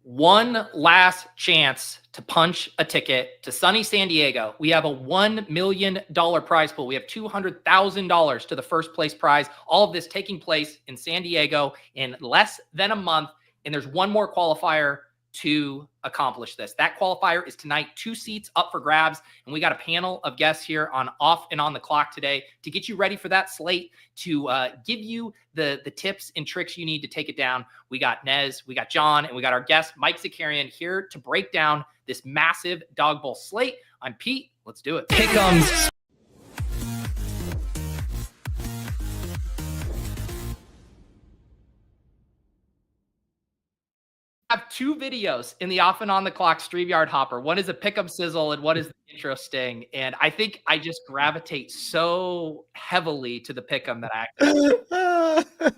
One last chance to punch a ticket to sunny San Diego. We have a $1 million prize pool. We have $200,000 to the first place prize. All of this taking place in San Diego in less than a month. And there's one more qualifier to accomplish this. That qualifier is tonight, 2 seats up for grabs. And we got a panel of guests here on Off and On the Clock today to get you ready for that slate, to give you the tips and tricks you need to take it down. We got Nez, we got Jon, and we got our guest, Mike Zakarian, here to break down this massive Dawg Bowl slate. I'm Pete. Let's do it. Pick'ems. Have 2 videos in the Off and On the Clock StreamYard hopper. One is a pick'em sizzle and one is the intro sting. And I think I just gravitate so heavily to the pick'em that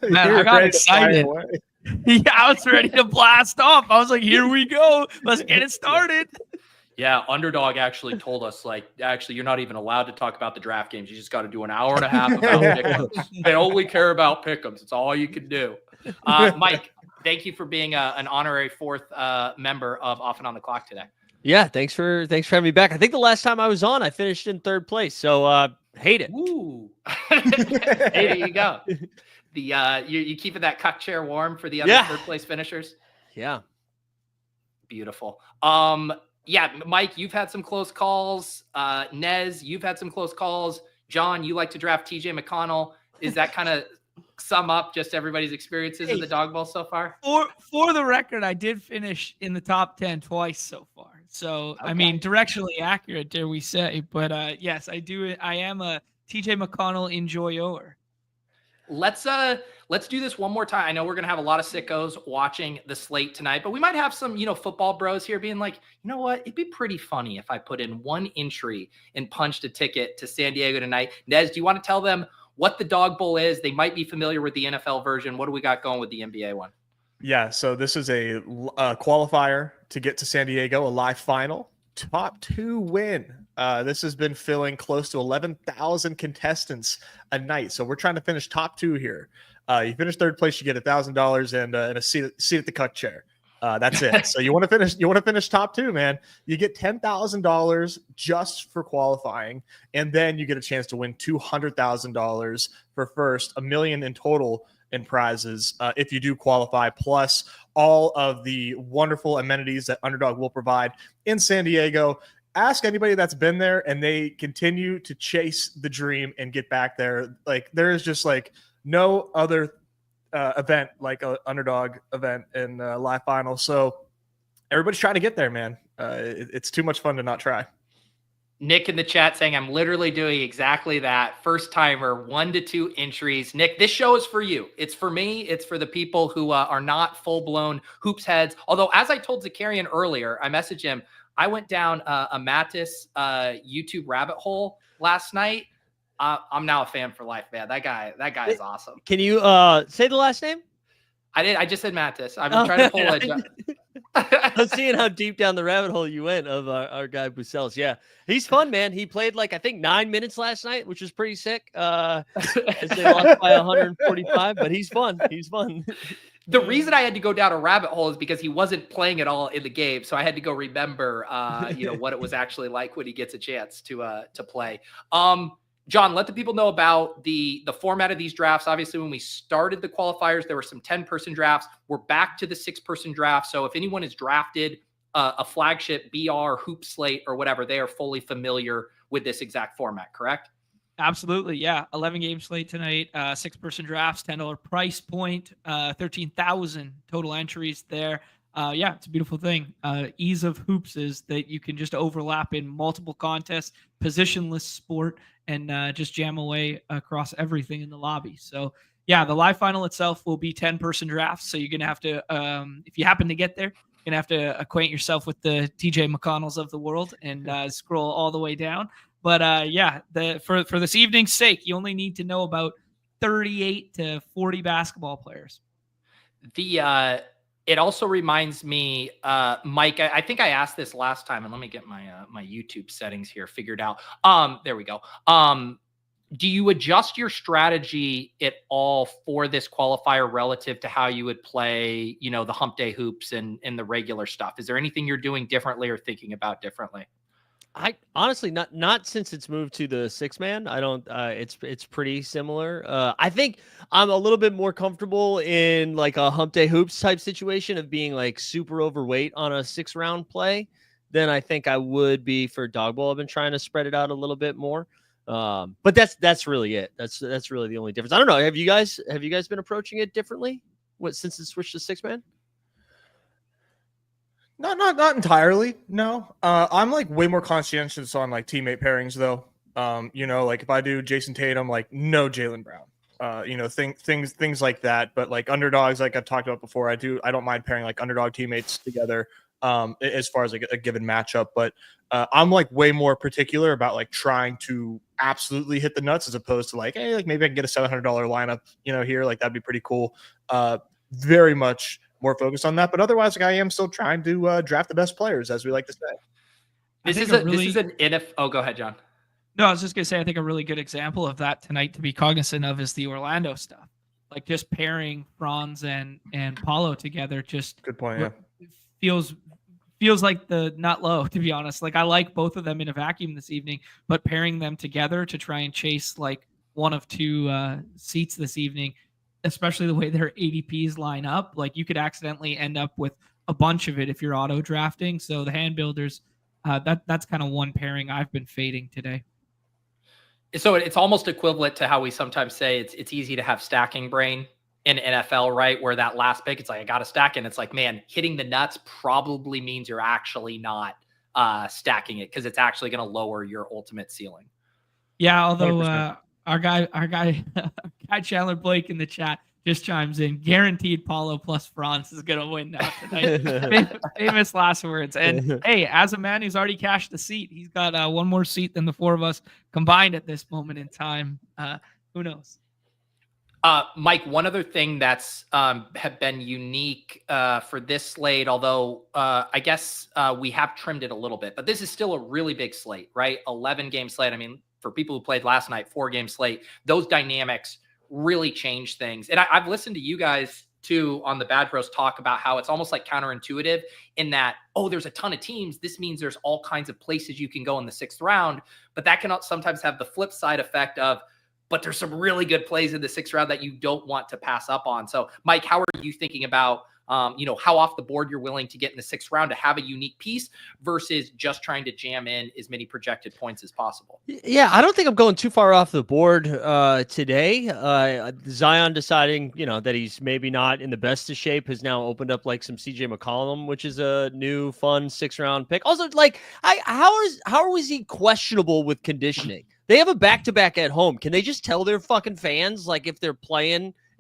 Man, I got excited. Yeah, I was ready to blast off. I was like, here we go. Let's get it started. Yeah, Underdog actually told us, like, actually, you're not even allowed to talk about the draft games. You just got to do an hour and a half about pick'ems. They only care about pick'ems. It's all you can do. Mike, thank you for being an honorary 4th member of Off and On the Clock today. Yeah, thanks for having me back. I think the last time I was on, I finished in 3rd place. So hate it. Ooh. There you go. The you keeping that cuck chair warm for the other 3rd place finishers? Yeah. Beautiful. Yeah, Mike, you've had some close calls. Nez, you've had some close calls. Jon, you like to draft TJ McConnell. Is that kind of sum up just everybody's experiences in the Dawg Bowl so far? For the record, I did finish in the top 10 twice so far. So, okay. I mean, directionally accurate, dare we say. But yes, I do. I am a TJ McConnell enjoyer. Let's do this one more time. I know we're going to have a lot of sickos watching the slate tonight, but we might have some, football bros here being like, you know what? It'd be pretty funny if I put in one entry and punched a ticket to San Diego tonight. Nez, do you want to tell them what the Dawg Bowl is? They might be familiar with the NFL version. What do we got going with the NBA one? Yeah, so this is a qualifier to get to San Diego, a live final. Top 2 win. This has been filling close to 11,000 contestants a night. So we're trying to finish top 2 here. You finish 3rd place, you get $1,000 and a seat at the cuck chair. That's it. So you want to finish top 2, man. You get $10,000 just for qualifying, and then you get a chance to win $200,000 for first, $1 million in total in prizes if you do qualify, plus all of the wonderful amenities that Underdog will provide in San Diego. Ask anybody that's been there and they continue to chase the dream and get back there. Like, there is just like no other event like an Underdog event in live final. So everybody's trying to get there, man. It's too much fun to not try. Nick in the chat saying, I'm literally doing exactly that. First timer, 1 to 2 entries. Nick, this show is for you. It's for me. It's for the people who are not full-blown hoops heads. Although, as I told Zakarian earlier, I messaged him, I went down a Mattis YouTube rabbit hole last night. I'm now a fan for life, man. That guy is awesome. Can you say the last name? I did. I just said Mattis. I've been trying to pull it. I'm seeing how deep down the rabbit hole you went of our guy Bucells. Yeah, he's fun, man. He played I think 9 minutes last night, which was pretty sick. As they lost by 145, but he's fun. He's fun. The reason I had to go down a rabbit hole is because he wasn't playing at all in the game, so I had to go remember, what it was actually like when he gets a chance to play. Jon, let the people know about the format of these drafts. Obviously, when we started the qualifiers, there were some 10-person drafts. We're back to the 6-person draft. So if anyone has drafted a flagship BR, hoop slate, or whatever, they are fully familiar with this exact format, correct? Absolutely, yeah. 11-game slate tonight, 6-person drafts, $10 price point, 13,000 total entries there. Yeah, it's a beautiful thing. Ease of hoops is that you can just overlap in multiple contests, positionless sport, and just jam away across everything in the lobby. So, yeah, the live final itself will be 10-person drafts. So you're going to have to, if you happen to get there, you're going to have to acquaint yourself with the TJ McConnells of the world and scroll all the way down. But, yeah, for this evening's sake, you only need to know about 38 to 40 basketball players. It also reminds me, Mike, I think I asked this last time, and let me get my my YouTube settings here figured out. There we go. do you adjust your strategy at all for this qualifier relative to how you would play, the hump day hoops and the regular stuff? Is there anything you're doing differently or thinking about differently? I honestly not since it's moved to the 6-man. I don't. It's pretty similar. I think I'm a little bit more comfortable in like a hump day hoops type situation of being like super overweight on a 6-round play than I think I would be for Dawg Bowl. I've been trying to spread it out a little bit more. But that's really it. That's really the only difference. I don't know. Have you guys been approaching it differently? Since it switched to 6-man? Not entirely. No. I'm like way more conscientious on like teammate pairings though. Like if I do Jason Tatum, like no Jaylen Brown. Things like that. But like underdogs, like I've talked about before, I don't mind pairing like underdog teammates together. As far as like a given matchup, but I'm like way more particular about like trying to absolutely hit the nuts as opposed to like, hey, like maybe I can get a $700 lineup, here, like that'd be pretty cool. Very much more focused on that, but otherwise, like I am still trying to draft the best players, as we like to say. This is an NF. Oh, go ahead, John. No, I was just gonna say I think a really good example of that tonight to be cognizant of is the Orlando stuff, like just pairing Franz and Paulo together. Just good point. Yeah. Feels like the not low, to be honest. Like I like both of them in a vacuum this evening, but pairing them together to try and chase like one of two seats this evening, especially the way their ADPs line up, like you could accidentally end up with a bunch of it if you're auto drafting. So the hand builders, that's kind of one pairing I've been fading today. So it's almost equivalent to how we sometimes say it's easy to have stacking brain in NFL, right? Where that last pick, it's like, I got to stack it. And it's like, man, hitting the nuts probably means you're actually not stacking it because it's actually going to lower your ultimate ceiling. Yeah. Although our guy Chandler Blake in the chat just chimes in, guaranteed Paulo plus Franz is going to win now tonight. famous last words. And hey, as a man who's already cashed a seat, he's got one more seat than the four of us combined at this moment in time. Who knows? Mike, one other thing that's have been unique for this slate, although I guess we have trimmed it a little bit, but this is still a really big slate, right? 11-game slate. I mean, for people who played last night, 4-game slate, those dynamics really change things. And I've listened to you guys too on the BadgeBros talk about how it's almost like counterintuitive in that, oh, there's a ton of teams. This means there's all kinds of places you can go in the 6th round, but that can sometimes have the flip side effect of, but there's some really good plays in the 6th round that you don't want to pass up on. So Mike, how are you thinking about, how off the board you're willing to get in the 6th round to have a unique piece versus just trying to jam in as many projected points as possible? Yeah, I don't think I'm going too far off the board today. Zion deciding, that he's maybe not in the best of shape has now opened up like some CJ McCollum, which is a new fun 6th-round pick. Also, like, how is he questionable with conditioning? They have a back-to-back at home. Can they just tell their fucking fans like if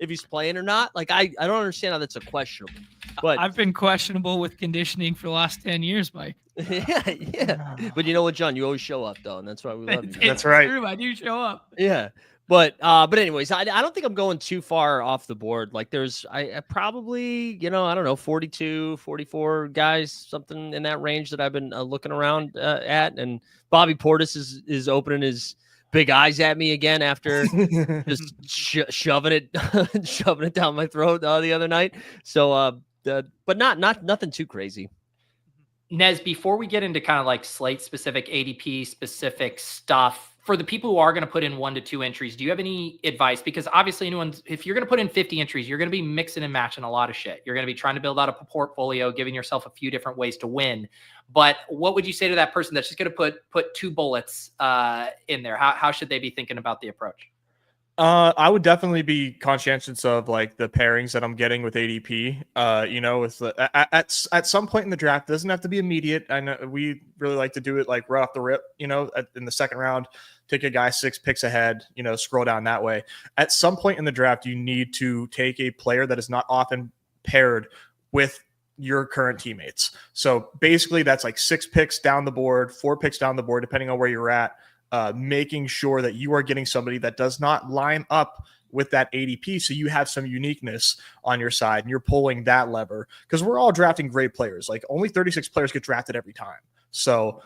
he's playing or not? Like I don't understand how that's a questionable. But I've been questionable with conditioning for the last 10 years, Mike. yeah. But you know what, John? You always show up though, and that's why we love you. That's right. True, I do show up. Yeah. But anyways, I don't think I'm going too far off the board. Like I probably, I don't know, 42, 44 guys, something in that range that I've been looking around at. And Bobby Portis is opening his big eyes at me again after just shoving it down my throat the other night. So, but nothing too crazy. Nez, before we get into kind of like slate specific, ADP specific stuff, for the people who are going to put in 1 to 2 entries, do you have any advice? Because obviously if you're going to put in 50 entries, you're going to be mixing and matching a lot of shit. You're going to be trying to build out a portfolio, giving yourself a few different ways to win. But what would you say to that person that's just going to put 2 bullets in there? How should they be thinking about the approach? I would definitely be conscientious of like the pairings that I'm getting with ADP. At some point in the draft, it doesn't have to be immediate. I know we really like to do it like right off the rip, in the 2nd round, take a guy 6 picks ahead, scroll down that way. At some point in the draft, you need to take a player that is not often paired with your current teammates. So basically that's like 6 picks down the board, 4 picks down the board, depending on where you're at. Making sure that you are getting somebody that does not line up with that ADP, so you have some uniqueness on your side and you're pulling that lever, because we're all drafting great players. Like only 36 players get drafted every time. So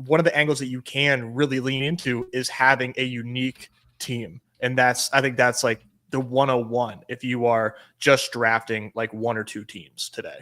one of the angles that you can really lean into is having a unique team. And I think that's like the 101 if you are just drafting like one or two teams today.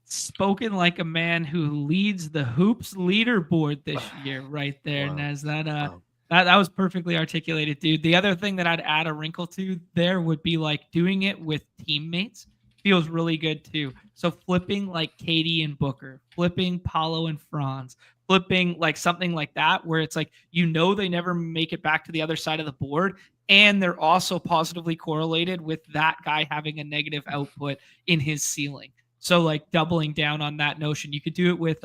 Spoken like a man who leads the hoops leaderboard this year, right there, Wow. Nez. That Wow. that was perfectly articulated, dude. The other thing that I'd add a wrinkle to there would be like doing it with teammates feels really good too. So flipping like Katie and Booker, flipping Paulo and Franz, flipping like something like that, where it's like, they never make it back to the other side of the board. And they're also positively correlated with that guy having a negative output in his ceiling. So like doubling down on that notion, you could do it with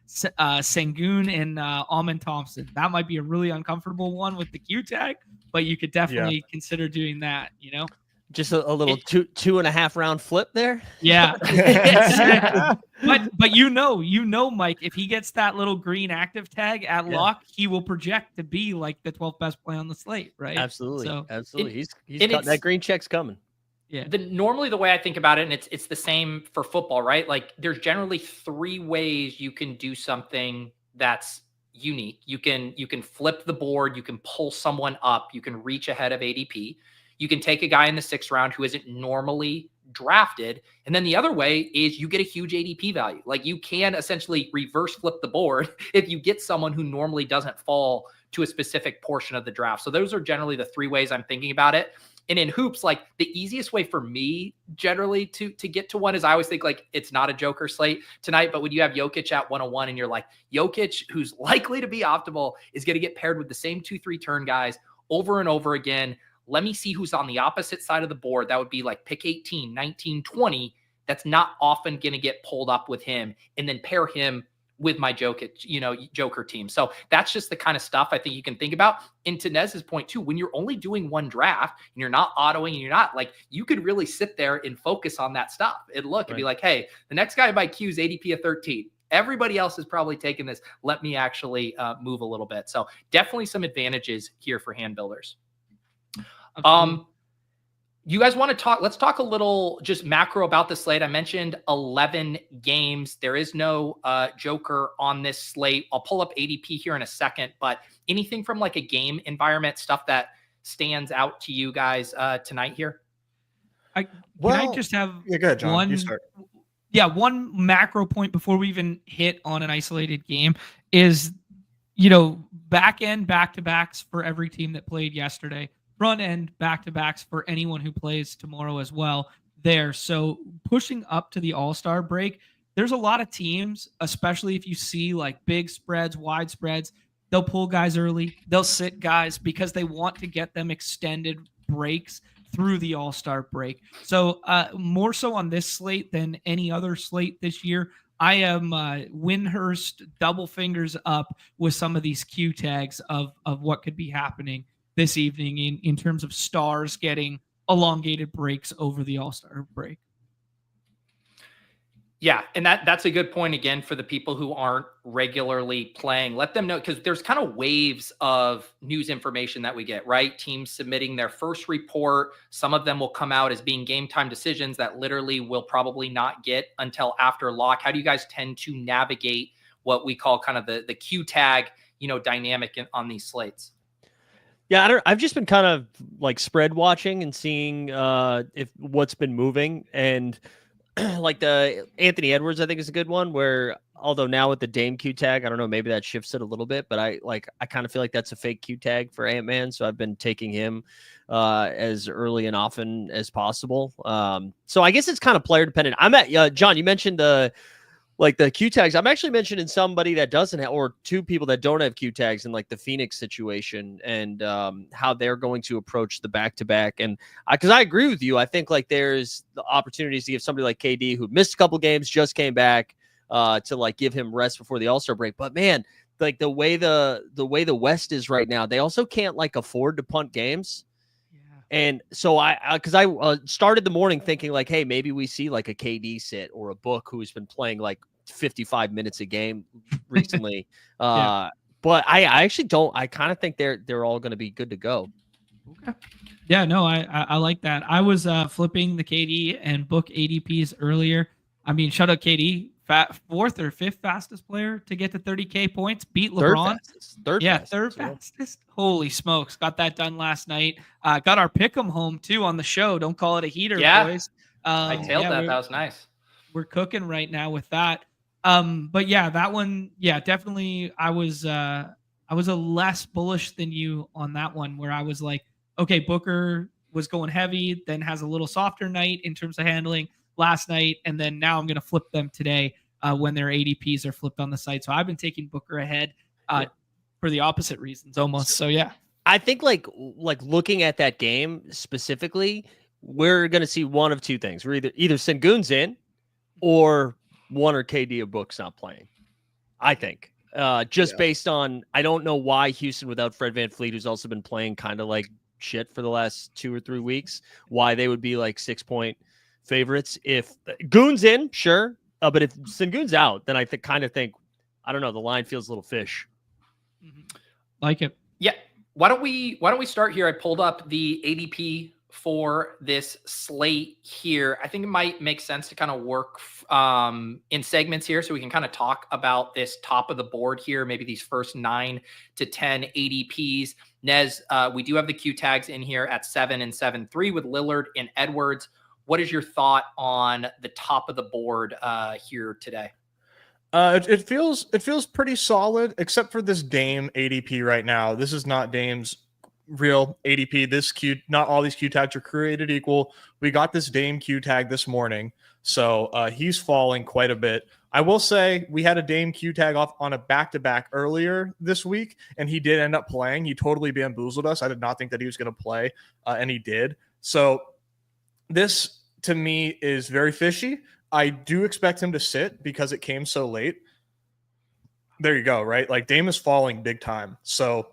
Sengun and Almond Thompson. That might be a really uncomfortable one with the Q tag, but you could definitely consider doing that, Just a little 2.5 round flip there. Yeah. but Mike, if he gets that little green active tag at lock, he will project to be like the 12th best play on the slate, right? Absolutely. So, absolutely. He's got that green check's coming. Yeah. Normally the way I think about it, and it's the same for football, right? Like there's generally 3 ways you can do something that's unique. You can flip the board, you can pull someone up, you can reach ahead of ADP. You can take a guy in the 6th round who isn't normally drafted. And then the other way is you get a huge ADP value. Like you can essentially reverse flip the board if you get someone who normally doesn't fall to a specific portion of the draft. So those are generally the 3 ways I'm thinking about it. And in hoops, like the easiest way for me generally to get to one is I always think like it's not a joker slate tonight, but when you have Jokic at 101 and you're like, Jokic, who's likely to be optimal, is going to get paired with the same 2-3 turn guys over and over again. Let me see who's on the opposite side of the board. That would be like pick 18, 19, 20. That's not often going to get pulled up with him, and then pair him with my Joker team. So that's just the kind of stuff I think you can think about. And to Nez's point too, when you're only doing one draft and you're not autoing and you're not like, you could really sit there and focus on that stuff and look and be like, hey, the next guy by Q is ADP of 13. Everybody else is probably taking this. Let me actually move a little bit. So definitely some advantages here for hand builders. You guys want to talk? Let's talk a little just macro about the slate. I mentioned 11 games. There is no joker on this slate. I'll pull up ADP here in a second, but anything from like a game environment stuff that stands out to you guys tonight here? Can I just have go ahead, John. You start. Yeah, one macro point before we even hit on an isolated game is, back end back-to-backs for every team that played yesterday. Front end back-to-backs for anyone who plays tomorrow as well there. So pushing up to the All-Star break, there's a lot of teams, especially if you see like big spreads, wide spreads, they'll pull guys early. They'll sit guys because they want to get them extended breaks through the All-Star break. So more so on this slate than any other slate this year, I am Windhurst double fingers up with some of these Q tags of what could be happening this evening in terms of stars getting elongated breaks over the All-Star break. Yeah, and that's a good point again for the people who aren't regularly playing. Let them know, because there's kind of waves of news information that we get, right? Teams submitting their first report. Some of them will come out as being game time decisions that literally will probably not get until after lock. How do you guys tend to navigate what we call kind of the Q tag, dynamic on these slates? Yeah, I've just been kind of like spread watching and seeing if what's been moving, and like the Anthony Edwards, I think is a good one. Where although now with the Dame Q tag, I don't know, maybe that shifts it a little bit, but I kind of feel like that's a fake Q tag for Ant-Man, so I've been taking him as early and often as possible. So I guess it's kind of player dependent. I'm at John. You mentioned the Q tags. I'm actually mentioning somebody that doesn't have, or 2 people that don't have Q tags in like the Phoenix situation, and how they're going to approach the back-to-back. And because I agree with you, I think like there's the opportunities to give somebody like KD who missed a couple games, just came back, to like give him rest before the All-Star break. But man, like the way the West is right now, they also can't like afford to punt games. And so I started the morning thinking like, hey, maybe we see like a KD sit or a Book who's been playing like 55 minutes a game recently. But I actually don't. I kind of think they're all going to be good to go. Okay. Yeah, no, I like that. I was flipping the KD and book ADPs earlier. I mean, shout out KD, fourth or fifth fastest player to get to 30K points, beat LeBron. Third fastest. Fastest. Holy smokes. Got that done last night. Got our pick'em home too on the show. Don't call it a heater, boys. I tailed that. That was nice. We're cooking right now with that. But yeah, that one, definitely I was a less bullish than you on that one, where I was like, okay, Booker was going heavy, then has a little softer night in terms of handling last night, and then now I'm going to flip them today when their ADPs are flipped on the site. So I've been taking Booker ahead for the opposite reasons almost. So yeah. I think like looking at that game specifically, we're going to see one of two things. We're either Sengun's in or one or KD or Book's not playing. I think based on, I don't know why Houston without Fred VanVleet, who's also been playing kind of like shit for the last 2 or 3 weeks, why they would be like 6-point favorites. If Goon's in, sure. But if Sengun's out, then I think, I don't know, the line feels a little fish. Like it. Yeah. Why don't we start here? I pulled up the ADP for this slate here. I think it might make sense to kind of work in segments here, so we can kind of talk about this top of the board here, maybe these first 9 to 10 ADPs. Nez, we do have the Q tags in here at 7 and 7-3 with Lillard and Edwards. What is your thought on the top of the board here today? It feels pretty solid, except for this Dame ADP right now. This is not Dame's real ADP. Not all these Q tags are created equal. We got this Dame Q tag this morning, so he's falling quite a bit. I will say we had a Dame Q tag off on a back-to-back earlier this week, and he did end up playing. He totally bamboozled us. I did not think that he was going to play, and he did. So this, to me, is very fishy. I do expect him to sit because it came so late. There you go, right? Like, Dame is falling big time. So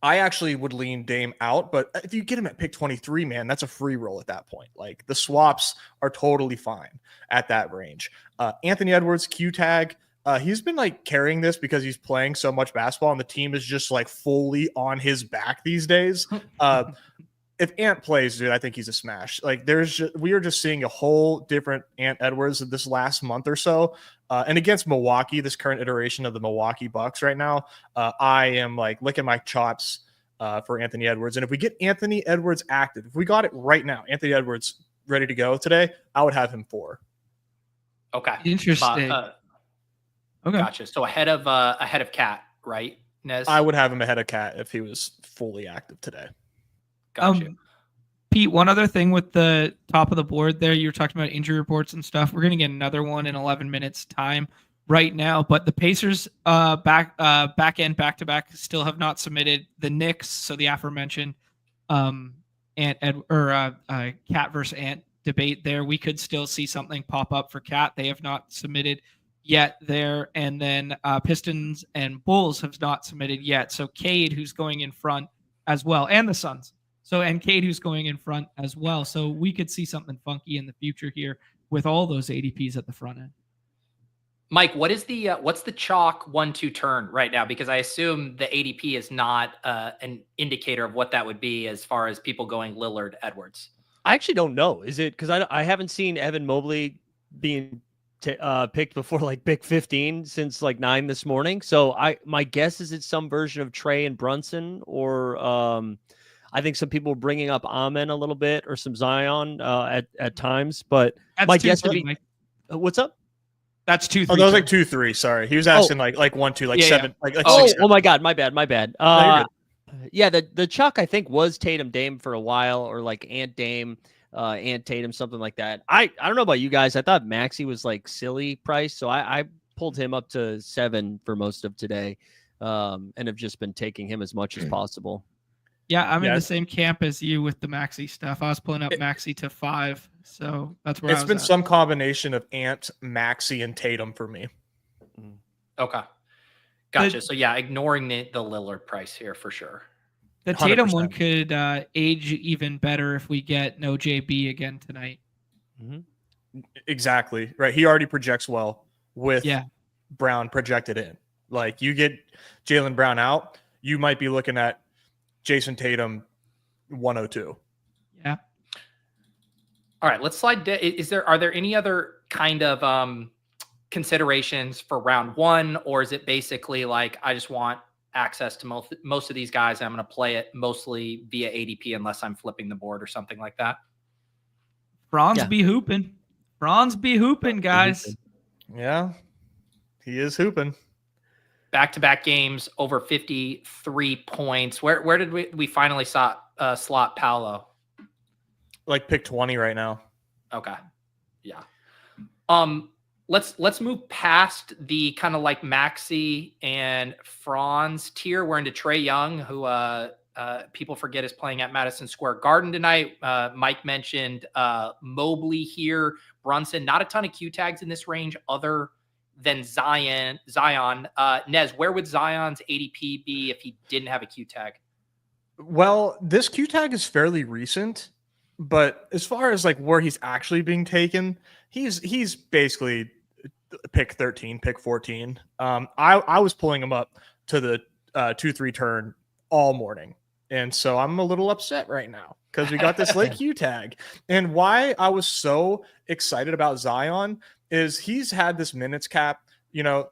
I actually would lean Dame out, but if you get him at pick 23, man, that's a free roll at that point. Like, the swaps are totally fine at that range. Anthony Edwards, Q tag. He's been like carrying this because he's playing so much basketball and the team is just like fully on his back these days. If Ant plays, dude, I think he's a smash. Like, we are just seeing a whole different Ant Edwards this last month or so. And against Milwaukee, this current iteration of the Milwaukee Bucks right now, I am like licking my chops for Anthony Edwards. And if we get Anthony Edwards active, if we got it right now, Anthony Edwards ready to go today, I would have him 4. Okay. Interesting. Okay. Gotcha. So ahead of Cat, right, Nez? I would have him ahead of Cat if he was fully active today. Gotcha. Pete, one other thing with the top of the board there, you were talking about injury reports and stuff. We're going to get another one in 11 minutes time right now, but the Pacers back end back-to-back still have not submitted. The Knicks, so the aforementioned Cat versus Ant debate there, we could still see something pop up for Cat. They have not submitted yet there. And then Pistons and Bulls have not submitted yet. So Cade, who's going in front as well, and the Suns. And Cade, who's going in front as well. So we could see something funky in the future here with all those ADPs at the front end. Mike, what's the chalk 1-2 turn right now? Because I assume the ADP is not an indicator of what that would be as far as people going Lillard Edwards. I actually don't know. Is it because I haven't seen Evan Mobley being picked before like pick 15 since like 9 this morning. So my guess is it's some version of Trey and Brunson, or I think some people were bringing up Amen a little bit, or some Zion at times. But that's my guess would be what's up? That's 2-3. Oh, that was like 2-3. Sorry, he was asking like 1-2, like 7, like oh, 6. Oh my God, my bad. No, yeah, the chalk I think was Tatum Dame for a while, or like Ant Dame, Ant Tatum, something like that. I don't know about you guys. I thought Maxey was like silly price, so I pulled him up to 7 for most of today, and have just been taking him as much as possible. Yeah, I'm in the same camp as you with the Maxey stuff. I was pulling up Maxey to 5, so that's where it's been some combination of Ant, Maxey, and Tatum for me. Okay, gotcha. So yeah, ignoring the Lillard price here for sure. The Tatum 100%. One could age even better if we get no JB again tonight. Mm-hmm. Exactly right. He already projects well with Brown projected in. Like, you get Jaylen Brown out, you might be looking at Jason Tatum 102. Yeah. All right, let's slide. Are there any other kind of considerations for round one, or is it basically like I just want access to most of these guys? I'm going to play it mostly via ADP unless I'm flipping the board or something like that. Franz be hooping. Franz be hooping, guys. Yeah, he is hooping. Back-to-back games over 53 points. Where did we finally slot Paolo? Like pick 20 right now. Okay. Yeah. Let's move past the kind of like Maxey and Franz tier. We're into Trae Young, who people forget is playing at Madison Square Garden tonight. Mike mentioned Mobley here. Brunson, not a ton of Q tags in this range other than Zion. Nez, where would Zion's ADP be if he didn't have a Q tag? Well, this Q tag is fairly recent, but as far as like where he's actually being taken, he's basically pick 13, pick 14. I was pulling him up to the 2-3 turn all morning. And so I'm a little upset right now because we got this late Q tag. And why I was so excited about Zion is he's had this minutes cap,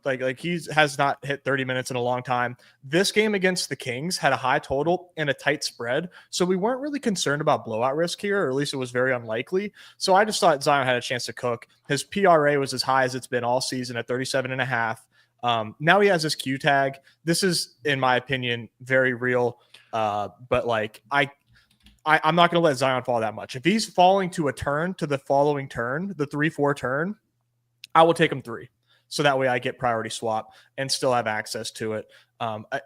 like he has not hit 30 minutes in a long time. This game against the Kings had a high total and a tight spread. So we weren't really concerned about blowout risk here, or at least it was very unlikely. So I just thought Zion had a chance to cook. His PRA was as high as it's been all season at 37.5. Now he has this Q tag. This is, in my opinion, very real. But like I'm not going to let Zion fall that much. If he's falling to a turn to the following turn, the 3-4 turn, I will take him 3. So that way I get priority swap and still have access to it.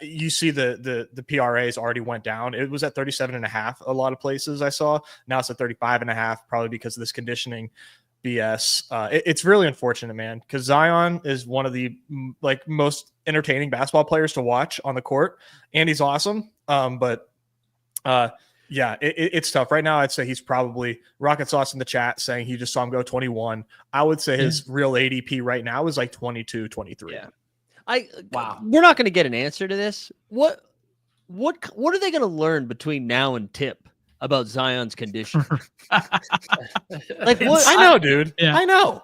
You see the PRAs already went down. It was at 37.5 a lot of places I saw. Now it's at 35.5, probably because of this conditioning BS. It's really unfortunate, man, because Zion is one of the most entertaining basketball players to watch on the court, and he's awesome. Yeah, it's tough right now. I'd say he's probably Rocket Sauce in the chat saying he just saw him go 21. I would say his real ADP right now is like 22, 23. Yeah. Wow. We're not going to get an answer to this. What are they going to learn between now and tip about Zion's condition? Like what? I know, dude. Yeah. I know.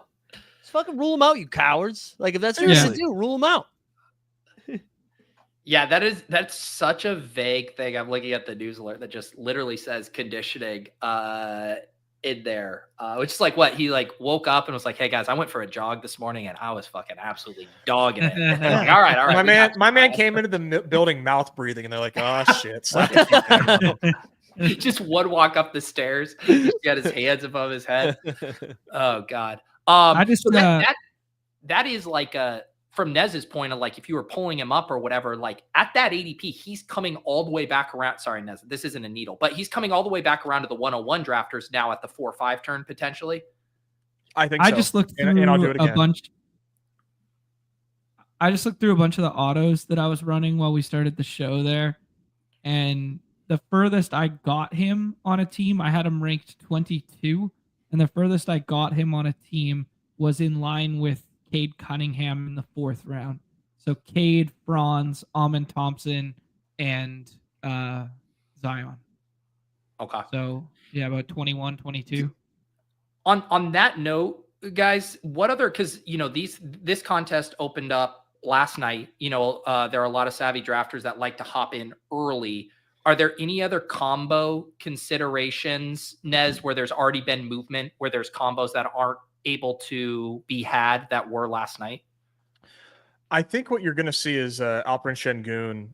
Just fucking rule them out, you cowards. Like if that's what you're going to do, rule them out. Yeah, that's such a vague thing. I'm looking at the news alert that just literally says conditioning in there, which is like what he woke up and was like, "Hey guys, I went for a jog this morning and I was fucking absolutely dogging it." Like, all right. My man came into the building mouth breathing, and they're like, "Oh shit!" Just one walk up the stairs, he got his hands above his head. Oh god. That is like from Nez's point of like, if you were pulling him up or whatever, like at that ADP, he's coming all the way back around. Sorry, Nez, this isn't a needle, but he's coming all the way back around to the 101 drafters now at the 4-5 turn potentially. I think so. I just looked through and I'll do it again. a bunch. I just looked through a bunch of the autos that I was running while we started the show there. And the furthest I got him on a team, I had him ranked 22. And the furthest I got him on a team was in line with Cade Cunningham in the 4th round. So Cade, Franz, Amen Thompson, and Zion. Okay. So yeah, about 21, 22. On that note, guys, what other, because this contest opened up last night. There are a lot of savvy drafters that like to hop in early. Are there any other combo considerations, Nez, where there's already been movement, where there's combos that aren't able to be had that were last night? I think what you're going to see is Alperen Şengün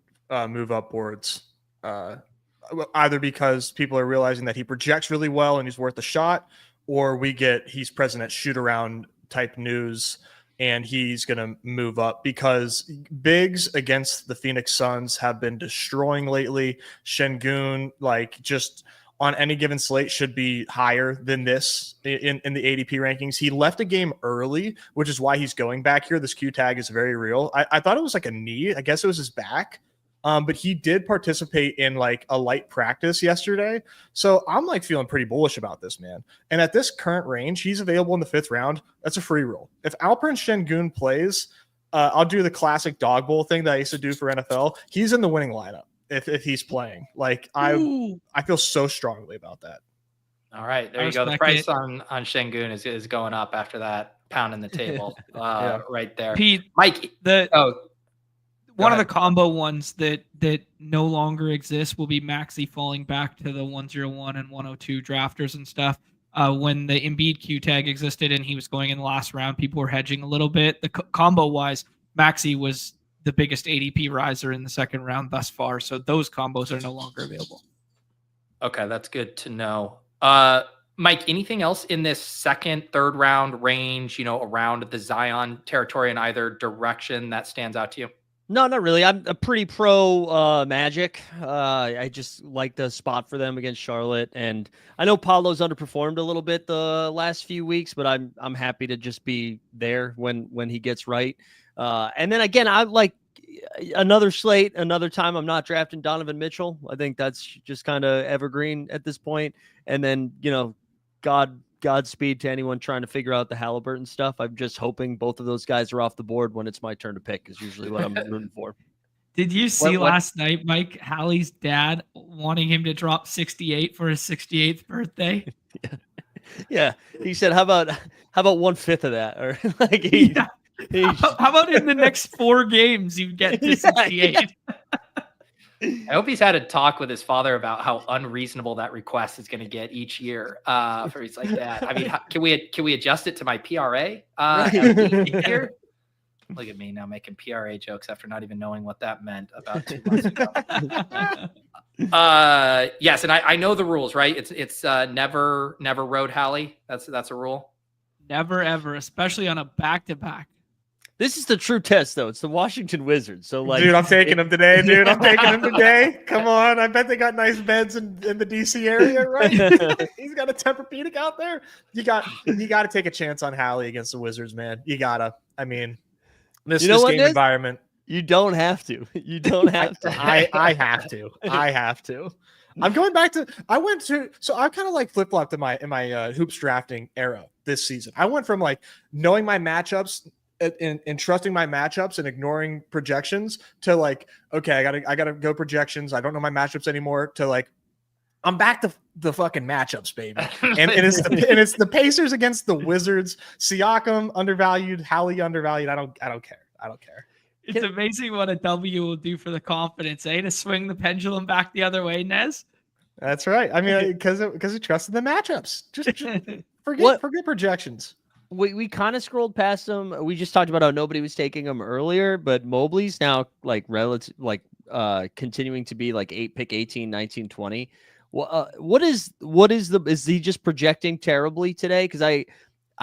move upwards, either because people are realizing that he projects really well and he's worth a shot, or he's present at shoot around type news and he's going to move up because bigs against the Phoenix Suns have been destroying lately. Şengün, just on any given slate, should be higher than this in the ADP rankings. He left a game early, which is why he's going back here. This Q tag is very real. I thought it was like a knee. I guess it was his back. But he did participate in a light practice yesterday. So I'm feeling pretty bullish about this, man. And at this current range, he's available in the 5th round. That's a free roll. If Alperen Şengün plays, I'll do the classic Dawg Bowl thing that I used to do for NFL. He's in the winning lineup. if he's playing. Like Ooh. I feel so strongly about that. All right, there I you go. The respect price on Şengün is going up after that pound in the table right there. Pete, Mike, one of the combo ones that no longer exists will be Maxey falling back to the 101 and 102 drafters and stuff. When the Embiid Q tag existed and he was going in the last round, people were hedging a little bit. The combo wise, Maxey was the biggest ADP riser in the second round thus far. So those combos are no longer available. Okay, that's good to know. Mike, anything else in this second, third round range, around the Zion territory in either direction that stands out to you? No, not really. I'm a pretty pro Magic. I just like the spot for them against Charlotte, and I know Paolo's underperformed a little bit the last few weeks, but I'm happy to just be there when he gets right. And then again, I like another slate, another time I'm not drafting Donovan Mitchell. I think that's just kind of evergreen at this point. And then, Godspeed to anyone trying to figure out the Halliburton stuff. I'm just hoping both of those guys are off the board when it's my turn to pick is usually what I'm rooting for. Did you see last night, Mike, Hallie's dad wanting him to drop 68 for his 68th birthday? Yeah. He said, how about 1/5 of that? Or like how about in the next 4 games you get to 68? Yeah. I hope he's had a talk with his father about how unreasonable that request is going to get each year. For he's like that. I mean, can we adjust it to my PRA? Here? Look at me now making PRA jokes after not even knowing what that meant about 2 months ago. Yes, and I know the rules, right? It's never road Hallie. That's a rule. Never ever, especially on a back-to-back. This is the true test, though. It's the Washington Wizards. So, like, dude, I'm taking them today. Dude, I'm taking them today. Come on, I bet they got nice beds in the DC area, right? He's got a Tempur-Pedic out there. You got to take a chance on Hallie against the Wizards, man. You gotta. I mean, this game environment. You don't have to. You don't have to. I have to. I have to. I'm going back to. So I kind of like flip flopped in my hoops drafting era this season. I went from like knowing my matchups. In trusting my matchups and ignoring projections to like, okay, I gotta go projections. I don't know my matchups anymore to like, I'm back to the fucking matchups, baby. And it's the Pacers against the Wizards. Siakam undervalued, Hallie undervalued. I don't care. It's amazing what a W will do for the confidence, to swing the pendulum back the other way, Nez. That's right. I mean, because we trusted the matchups. Just forget projections. We kind of scrolled past them. We just talked about how nobody was taking them earlier, but Mobley's now like continuing to be like 18, 19, 20. Is he just projecting terribly today? Because I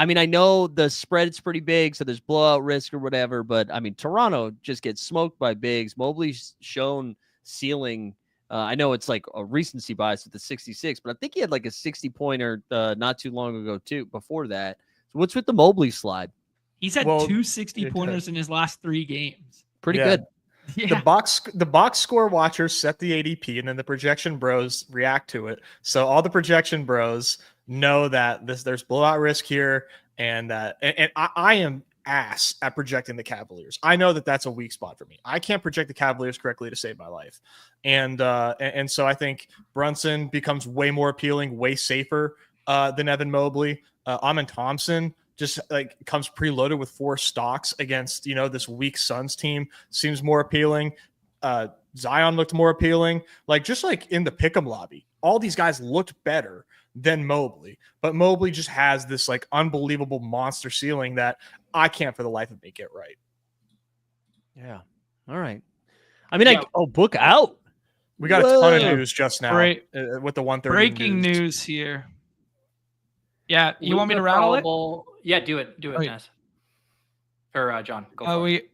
mean, I know the spread's pretty big, so there's blowout risk or whatever, but I mean, Toronto just gets smoked by bigs. Mobley's shown ceiling. I know it's like a recency bias with the 66, but I think he had like a 60-pointer not too long ago too, before that. So what's with the Mobley slide? He's had 2 60-pointers in his last 3 games. Pretty good. Yeah. The box score watchers set the ADP, and then the projection bros react to it. So all the projection bros know that there's blowout risk here, and I am ass at projecting the Cavaliers. I know that that's a weak spot for me. I can't project the Cavaliers correctly to save my life, and so I think Brunson becomes way more appealing, way safer than Evan Mobley. Amin Thompson just like comes preloaded with 4 stocks against, this weak Suns team. Seems more appealing. Zion looked more appealing. Like just like in the pick'em lobby, all these guys looked better than Mobley, but Mobley just has this like unbelievable monster ceiling that I can't for the life of me get right. Yeah. All right. I mean, book out. We got a ton of news just now with the 130 breaking news here. Yeah, you want me to rattle it? Yeah, do it, Nez. Or John, go for it.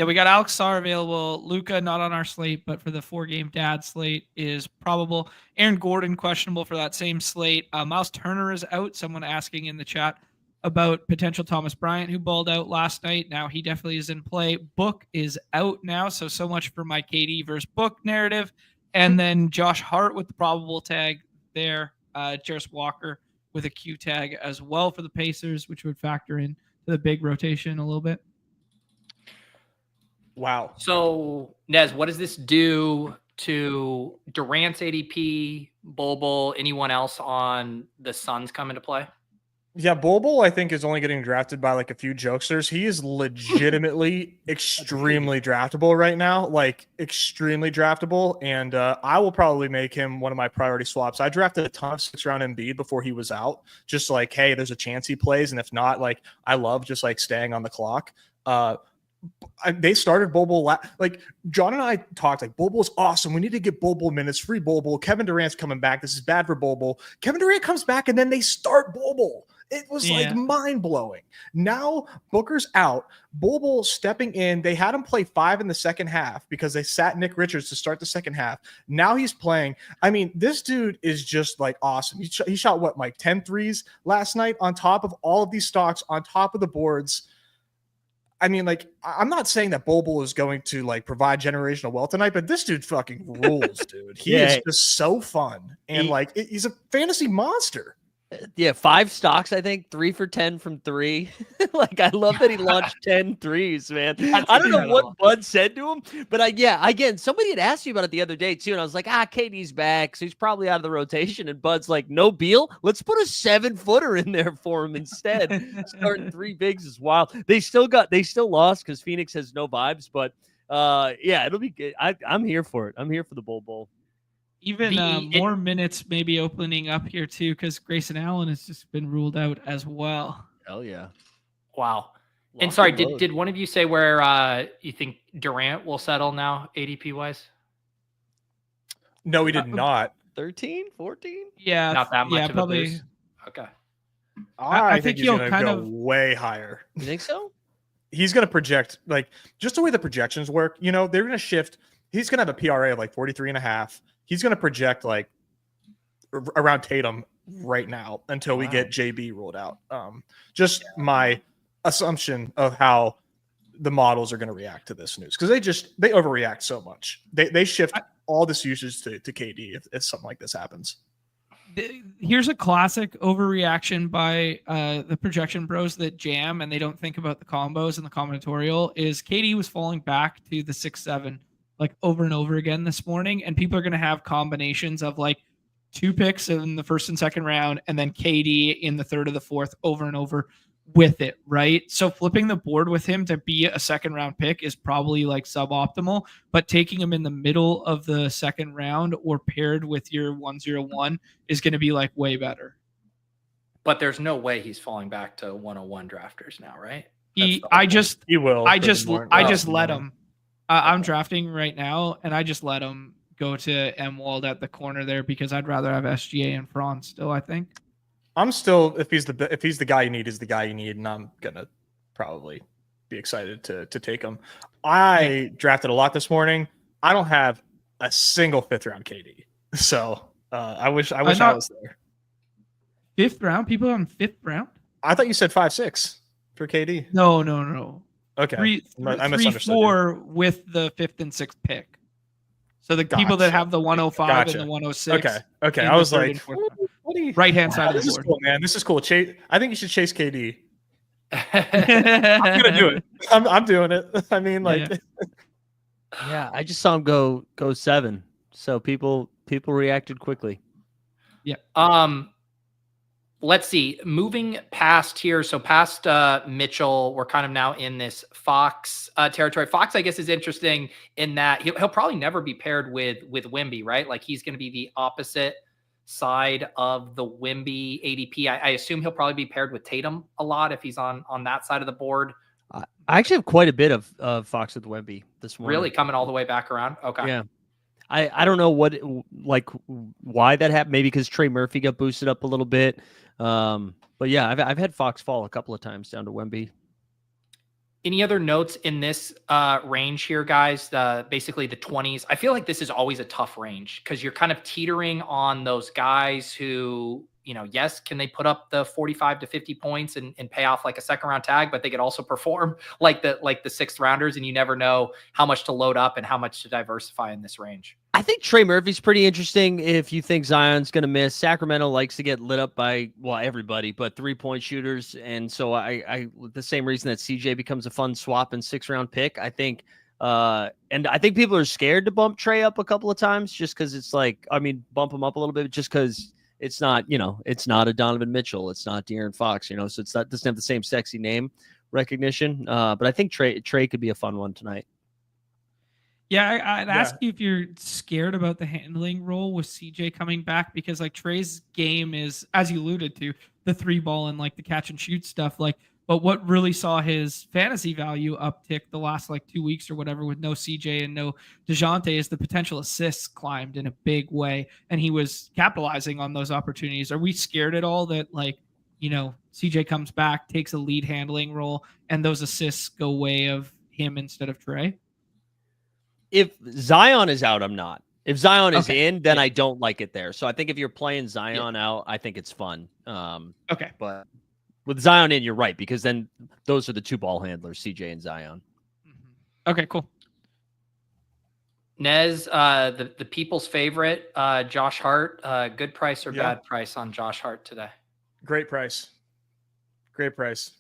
We got Alex Sarr available. Luka not on our slate, but for the 4-game dad slate is probable. Aaron Gordon questionable for that same slate. Miles Turner is out. Someone asking in the chat about potential Thomas Bryant, who balled out last night. Now he definitely is in play. Book is out now, so much for my KD versus Book narrative. And then Josh Hart with the probable tag there. Jarris Walker with a Q tag as well for the Pacers, which would factor in to the big rotation a little bit. Wow. So, Nez, what does this do to Durant's ADP, Bol, anyone else on the Suns come into play? Yeah, Bol I think is only getting drafted by like a few jokesters. He is legitimately extremely draftable right now, like extremely draftable. And I will probably make him one of my priority swaps. I drafted a ton of 6th-round Embiid before he was out. Just like, hey, there's a chance he plays, and if not, like I love just like staying on the clock. They started Bol like John and I talked like Bol's awesome. We need to get Bol minutes, free Bol. Kevin Durant's coming back. This is bad for Bol. Kevin Durant comes back and then they start Bol. It was like mind blowing. Now Booker's out. Bol stepping in. They had him play 5 in the second half because they sat Nick Richards to start the second half. Now he's playing. I mean, this dude is just like awesome. He shot what, Mike, 10 threes last night on top of all of these stocks, on top of the boards. I mean, like, I'm not saying that Bol is going to like provide generational wealth tonight, but this dude fucking rules, dude. He is just so fun. And he's a fantasy monster. Yeah, 5 stocks, I think, 3 for 10 from 3. Like, I love that he launched 10 threes, man. I don't know what Bud said to him, but again, somebody had asked me about it the other day too, and I was like, KD's back, so he's probably out of the rotation. And Bud's like, no, Beal, let's put a 7-footer in there for him instead. Starting 3 bigs is wild. They still lost because Phoenix has no vibes, but it'll be good. I'm here for it. I'm here for the Bowl. Even more minutes maybe opening up here too, because Grayson Allen has just been ruled out as well. Hell yeah! Wow. And sorry, did one of you say where you think Durant will settle now, ADP wise? No, he did not. 13, 14? Yeah, not that much. Yeah, of probably. A boost. Okay. I think he'll kind of way higher. You think so? He's going to project like just the way the projections work. You know, they're going to shift. He's going to have a PRA of like 43.5. He's going to project like around Tatum right now until we get JB ruled out. My assumption of how the models are going to react to this news, because they overreact so much. They shift all this usage to KD if something like this happens. Here's a classic overreaction by the projection bros that jam and they don't think about the combos and the combinatorial. Is KD was falling back to the 6-7 like over and over again this morning, and people are going to have combinations of like 2 picks in the first and second round and then KD in the third or the fourth over and over with it, right? So flipping the board with him to be a second round pick is probably like suboptimal, but taking him in the middle of the second round or paired with your 101 is going to be like way better. But there's no way he's falling back to 101 drafters now, right? He will. I just let him. I'm drafting right now, and I just let him go to M-Wald at the corner there because I'd rather have SGA and Franz still, I think. I'm still, if he's the guy you need, he's the guy you need, and I'm going to probably be excited to take him. I drafted a lot this morning. I don't have a single 5th-round KD. So I wish I was there. 5th round? People on 5th round? I thought you said 5-6 for KD. No. Okay. I misunderstood 3-4 with the 5th and 6th pick. So the people that have the 105 and the 106. Okay. I was like, right hand side of the board. This is cool, man. This is cool. I think you should chase KD. I'm gonna do it. I'm doing it. I mean, like, yeah. I just saw him go 7. So people reacted quickly. Yeah. Let's see. Moving past here, so past Mitchell, we're kind of now in this Fox territory. Fox, I guess, is interesting in that he'll probably never be paired with Wemby, right? Like he's going to be the opposite side of the Wemby ADP. I assume he'll probably be paired with Tatum a lot if he's on that side of the board. I actually have quite a bit of Fox with Wemby this morning. Really coming all the way back around? Okay. Yeah. I don't know why that happened. Maybe because Trey Murphy got boosted up a little bit. But yeah, I've had Fox fall a couple of times down to Wemby. Any other notes in this range here, guys? Basically the 20s. I feel like this is always a tough range because you're kind of teetering on those guys who, yes, can they put up the 45 to 50 points and pay off like a second round tag, but they could also perform like the 6th rounders, and you never know how much to load up and how much to diversify in this range. I think Trey Murphy's pretty interesting if you think Zion's going to miss. Sacramento likes to get lit up by, everybody, but 3-point shooters. And so I the same reason that CJ becomes a fun swap and 6th round pick, I think And I think people are scared to bump Trey up a couple of times just because it's like, I mean, bump him up a little bit just because it's not, it's not a Donovan Mitchell. It's not De'Aaron Fox, so it's not, doesn't have the same sexy name recognition. But I think Trey could be a fun one tonight. Yeah, I'd ask you if you're scared about the handling role with CJ coming back, because like Trey's game is, as you alluded to, the 3-ball and like the catch and shoot stuff. Like, but what really saw his fantasy value uptick the last like 2 weeks or whatever with no CJ and no DeJounte is the potential assists climbed in a big way. And he was capitalizing on those opportunities. Are we scared at all that like, CJ comes back, takes a lead handling role, and those assists go way of him instead of Trey? If Zion is out, I'm not. If Zion is in, then I don't like it there. So I think if you're playing Zion out, I think it's fun. But with Zion in, you're right, because then those are the 2 ball handlers, CJ and Zion. Okay, cool. Nez, the people's favorite, Josh Hart. Good price or bad price on Josh Hart today? Great price.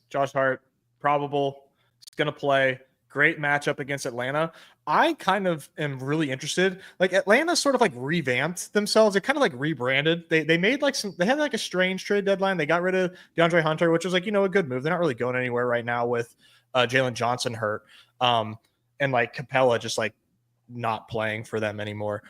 Josh Hart, probable. He's going to play. Great matchup against Atlanta. I kind of am really interested. Like Atlanta sort of like revamped themselves. They kind of like rebranded. They made like they had like a strange trade deadline. They got rid of DeAndre Hunter, which was like, a good move. They're not really going anywhere right now with Jalen Johnson hurt. And like Capella just like not playing for them anymore.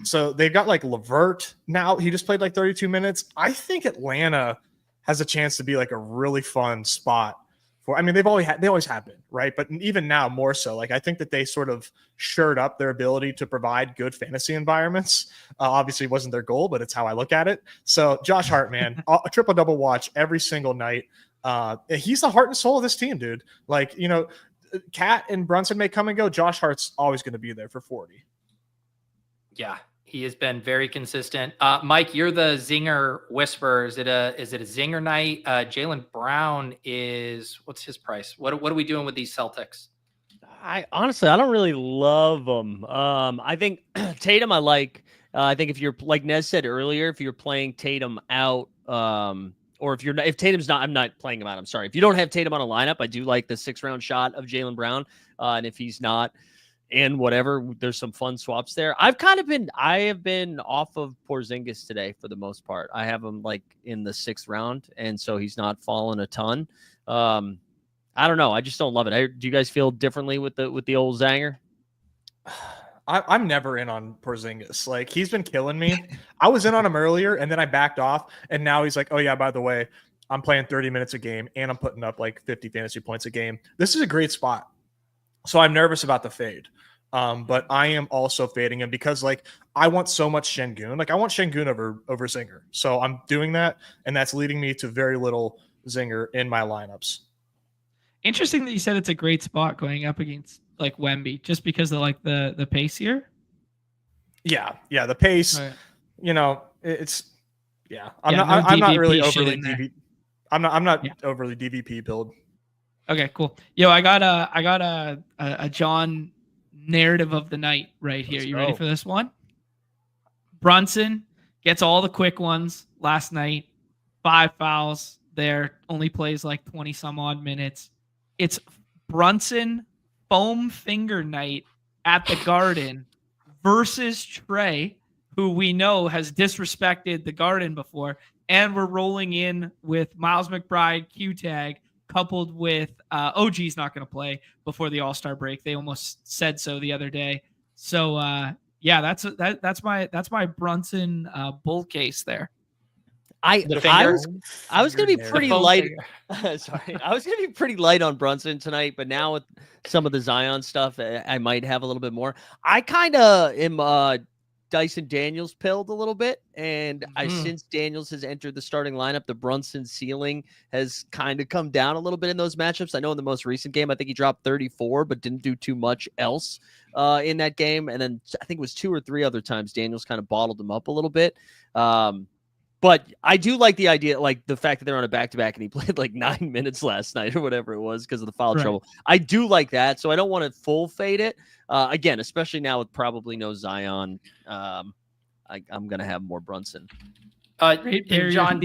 So they've got like LeVert now. He just played like 32 minutes. I think Atlanta has a chance to be like a really fun spot. They always have been, right? But even now more so. Like I think that they sort of shored up their ability to provide good fantasy environments. Obviously, it wasn't their goal, but it's how I look at it. So Josh Hart, man, a triple double watch every single night. He's the heart and soul of this team, dude. Like Cat and Brunson may come and go. Josh Hart's always going to be there for 40. Yeah, he has been very consistent. Mike, you're the zinger whisperer. Is it a zinger night? Jaylen Brown what's his price? What are we doing with these Celtics? I don't really love them. I think Tatum I like. I think if you're like Nez said earlier, if you're playing Tatum out, or if Tatum's not, I'm not playing him out. I'm sorry. If you don't have Tatum on a lineup, I do like the 6-round shot of Jaylen Brown. And if he's not, and whatever, there's some fun swaps there. I have been off of Porzingis today for the most part. I have him like in the 6th round, and so he's not fallen a ton. I don't know. I just don't love it. Do you guys feel differently with the old Zanger? I'm never in on Porzingis. Like he's been killing me. I was in on him earlier, and then I backed off, and now he's like, oh yeah, by the way, I'm playing 30 minutes a game, and I'm putting up like 50 fantasy points a game. This is a great spot. So I'm nervous about the fade. But I am also fading him because like I want so much Şengün. Like I want Şengün over Zinger. So I'm doing that, and that's leading me to very little Zinger in my lineups. Interesting that you said it's a great spot going up against like Wemby, just because of like the pace here. Yeah, the pace. Right. It's I'm not really overly DVP. I'm not overly DVP build. Okay, cool. Yo, I got a John narrative of the night right here. You ready for this one? Brunson gets all the quick ones last night. 5 fouls there. Only plays like 20 some odd minutes. It's Brunson foam finger night at the Garden versus Trey, who we know has disrespected the Garden before. And we're rolling in with Miles McBride, Q-Tag, coupled with OG's not going to play before the All-Star break. They almost said so the other day. So that's my Brunson bull case there. I was going to be pretty light. Sorry, I was going to be pretty light on Brunson tonight, but now with some of the Zion stuff, I might have a little bit more. I kind of am Dyson Daniels pilled a little bit, and since Daniels has entered the starting lineup, the Brunson ceiling has kind of come down a little bit in those matchups. I know in the most recent game, I think he dropped 34, but didn't do too much else in that game. And then I think it was 2 or 3 other times Daniels kind of bottled him up a little bit. But I do like the idea, like the fact that they're on a back-to-back and he played like 9 minutes last night or whatever it was because of the foul trouble. I do like that, so I don't want to full fade it. Again, especially now with probably no Zion, I'm going to have more Brunson. John,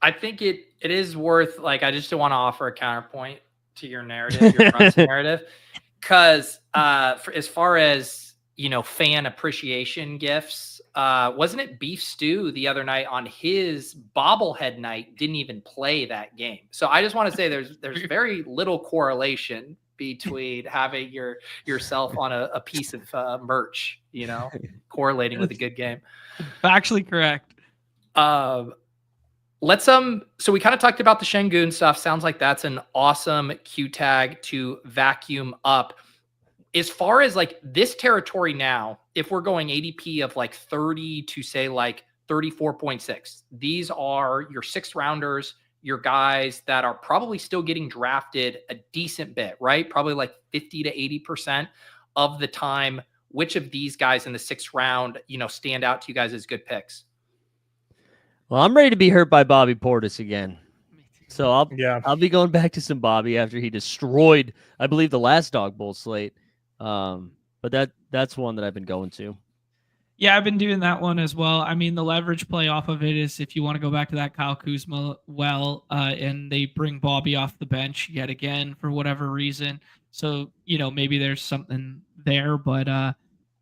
I think it is worth, like, I just want to offer a counterpoint to your narrative, your Brunson narrative. Because as far as, fan appreciation gifts, wasn't it Beef Stew the other night on his bobblehead night didn't even play that game? So I just want to say there's very little correlation between having yourself on a piece of merch, correlating with a good game. Factually correct. So we kind of talked about the Şengün stuff. Sounds like that's an awesome Q tag to vacuum up. As far as like this territory now, if we're going ADP of like 30 to say like 34.6, these are your 6th rounders, your guys that are probably still getting drafted a decent bit, right? Probably like 50 to 80% of the time. Which of these guys in the 6th round, stand out to you guys as good picks? Well, I'm ready to be hurt by Bobby Portis again. So I'll be going back to some Bobby after he destroyed, I believe, the last Dawg Bowl slate. But that's one that I've been going to. Yeah, I've been doing that one as well. I mean, the leverage play off of it is if you want to go back to that Kyle Kuzma and they bring Bobby off the bench yet again for whatever reason. So, maybe there's something there. But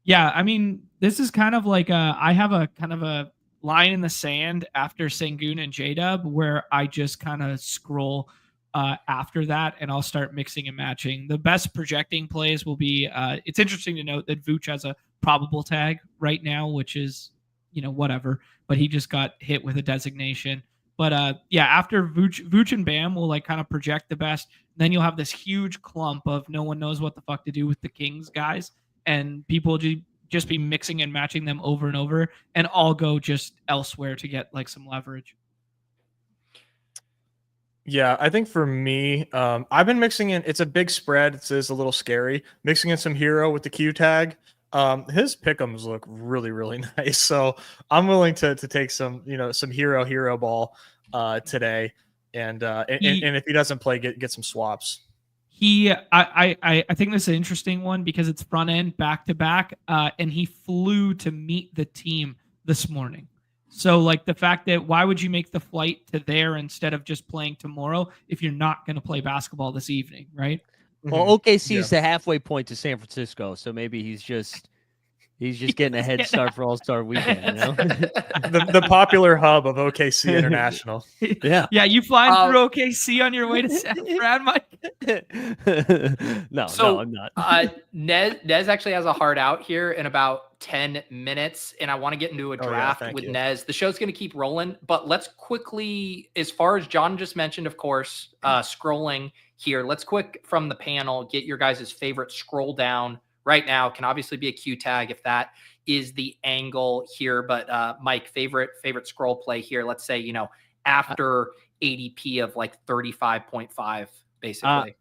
yeah, I mean, this is kind of like I have a kind of a line in the sand after Şengün and J-Dub where I just kind of scroll after that, and I'll start mixing and matching. The best projecting plays will be, it's interesting to note that Vooch has a probable tag right now, which is, whatever, but he just got hit with a designation. But yeah, after Vooch and Bam will like kind of project the best. Then you'll have this huge clump of no one knows what the fuck to do with the Kings guys, and people just be mixing and matching them over and over, and all go just elsewhere to get like some leverage. Yeah, I think for me, I've been mixing in. It's a big spread. It's a little scary. Mixing in some hero with the Q tag. His pick'ems look really, really nice. So I'm willing to take some, some hero ball today, and if he doesn't play, get some swaps. I think this is an interesting one because it's front end back to back, and he flew to meet the team this morning. So like the fact that why would you make the flight to there instead of just playing tomorrow if you're not going to play basketball this evening, right? Well, OKC is the halfway point to San Francisco, so maybe he's just getting a head start for All-Star Weekend, the popular hub of OKC International. Yeah. Yeah, you flying through OKC on your way to San Fran, Mike? No, I'm not. Nez actually has a hard out here in about 10 minutes, and I want to get into a draft with Nez. The show's going to keep rolling, but let's quickly, as far as John just mentioned, of course, scrolling here, let's quick from the panel, get your guys' favorite scroll down right now. Can obviously be a Q tag if that is the angle here, but Mike, favorite scroll play here, let's say, after ADP of like 35.5, basically.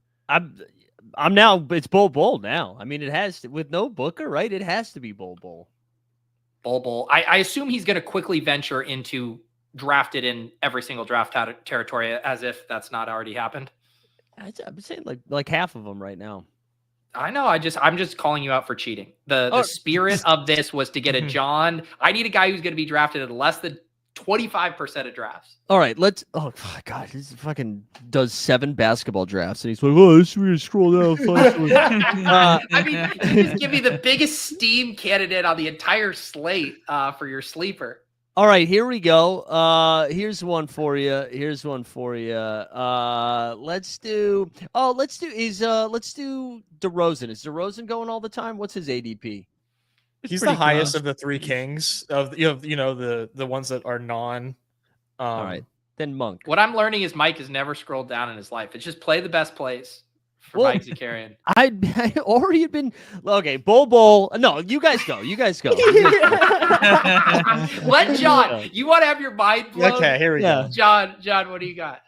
I'm now, it's Bowl now. I mean, it has to, with no Booker, right? It has to be Bowl. I assume he's going to quickly venture into drafted in every single draft territory, as if that's not already happened. I'm saying like half of them right now. I know. I'm just calling you out for cheating. The spirit of this was to get a John. I need a guy who's going to be drafted at less than 25% of drafts. All right, oh God, this fucking does 7 basketball drafts, and he's like, "Oh, this is weird. Scroll down." I mean, you just give me the biggest steam candidate on the entire slate for your sleeper. All right, here we go. Here's one for you. Let's do DeRozan. Is DeRozan going all the time? What's his ADP? He's the highest of the 3 Kings of the ones that are non. All right, then Monk. What I'm learning is Mike has never scrolled down in his life. It's just play the best plays for Mike Zakarian. I already had been Bowl. No, you guys go. Let John. You want to have your mind blown? Okay, here we go. John, what do you got?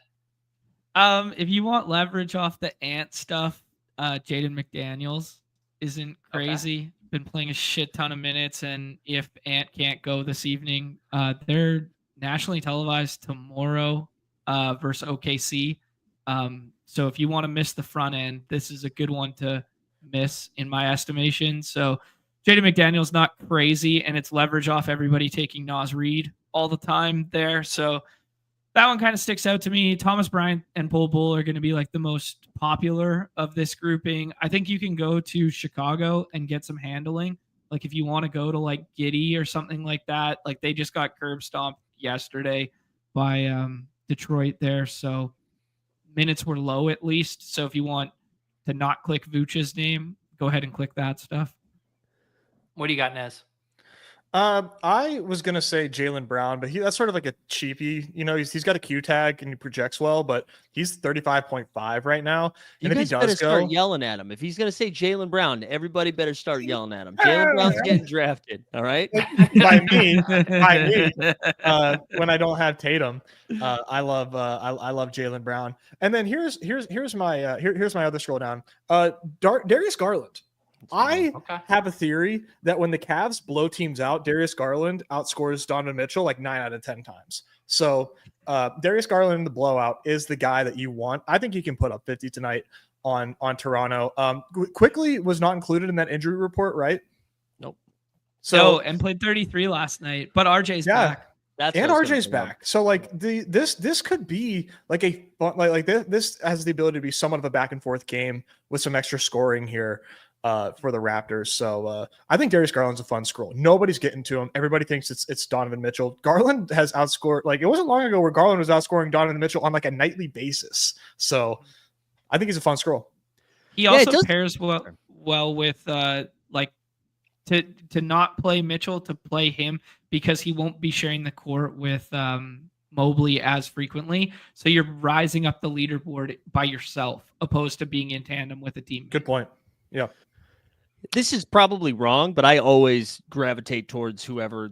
If you want leverage off the Ant stuff, Jaden McDaniels isn't crazy. Okay. Been playing a shit ton of minutes, and if Ant can't go this evening, they're nationally televised tomorrow versus OKC. So if you want to miss the front end, this is a good one to miss in my estimation. So Jaden McDaniels not crazy, and it's leverage off everybody taking Naz Reid all the time there. So That one kind of sticks out to me. Thomas Bryant and Bol Bol are going to be like the most popular of this grouping. I think you can go to Chicago and get some handling. Like if you want to go to like Giddy or something like that, like they just got curb stomped yesterday by Detroit there. So minutes were low at least. So if you want to not click Vooch's name, go ahead and click that stuff. What do you got, Nez? I was gonna say Jaylen Brown, but that's sort of like a cheapie. You know, he's got a Q tag and he projects well, but he's 35.5 right now. You And guys if he better does start go, yelling at him. If he's gonna say Jaylen Brown, everybody better start yelling at him. Jaylen Brown's getting drafted. All right. by me, when I don't have Tatum, I love Jaylen Brown. And then here's my other scroll down. Darius Garland. I have a theory that when the Cavs blow teams out, Darius Garland outscores Donovan Mitchell like 9 out of 10 times. So Darius Garland in the blowout is the guy that you want. I think he can put up 50 tonight on Toronto. Quickly was not included in that injury report, right? Nope. So and played 33 last night, but RJ's back. And RJ's back. So like this could be like this has the ability to be somewhat of a back and forth game with some extra scoring here for the Raptors. So I think Darius Garland's a fun scroll. Nobody's getting to him. Everybody thinks it's Donovan Mitchell. Garland has outscored, like it wasn't long ago where Garland was outscoring Donovan Mitchell on like a nightly basis. So I think he's a fun scroll. He also pairs well with like to not play Mitchell, to play him, because he won't be sharing the court with Mobley as frequently. So you're rising up the leaderboard by yourself, opposed to being in tandem with a team. Good point. Yeah. This is probably wrong, but I always gravitate towards whoever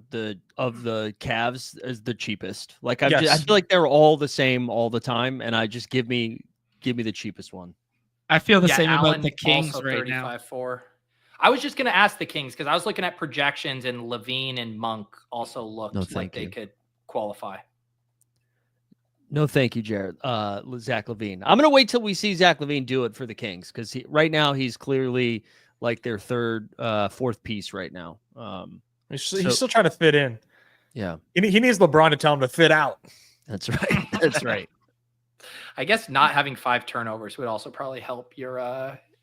of the Cavs is the cheapest. Like I feel like they're all the same all the time, and I just give me the cheapest one. I feel the same Allen about the Kings also right now. 35.4. I was just going to ask the Kings because I was looking at projections, and Levine and Monk also looked like they could qualify. No, thank you, Jared. Zach LaVine. I'm going to wait till we see Zach LaVine do it for the Kings, because right now he's clearly like their fourth piece right now. He's still trying to fit in. Yeah. He needs LeBron to tell him to fit out. That's right. That's right. I guess not having 5 turnovers would also probably help your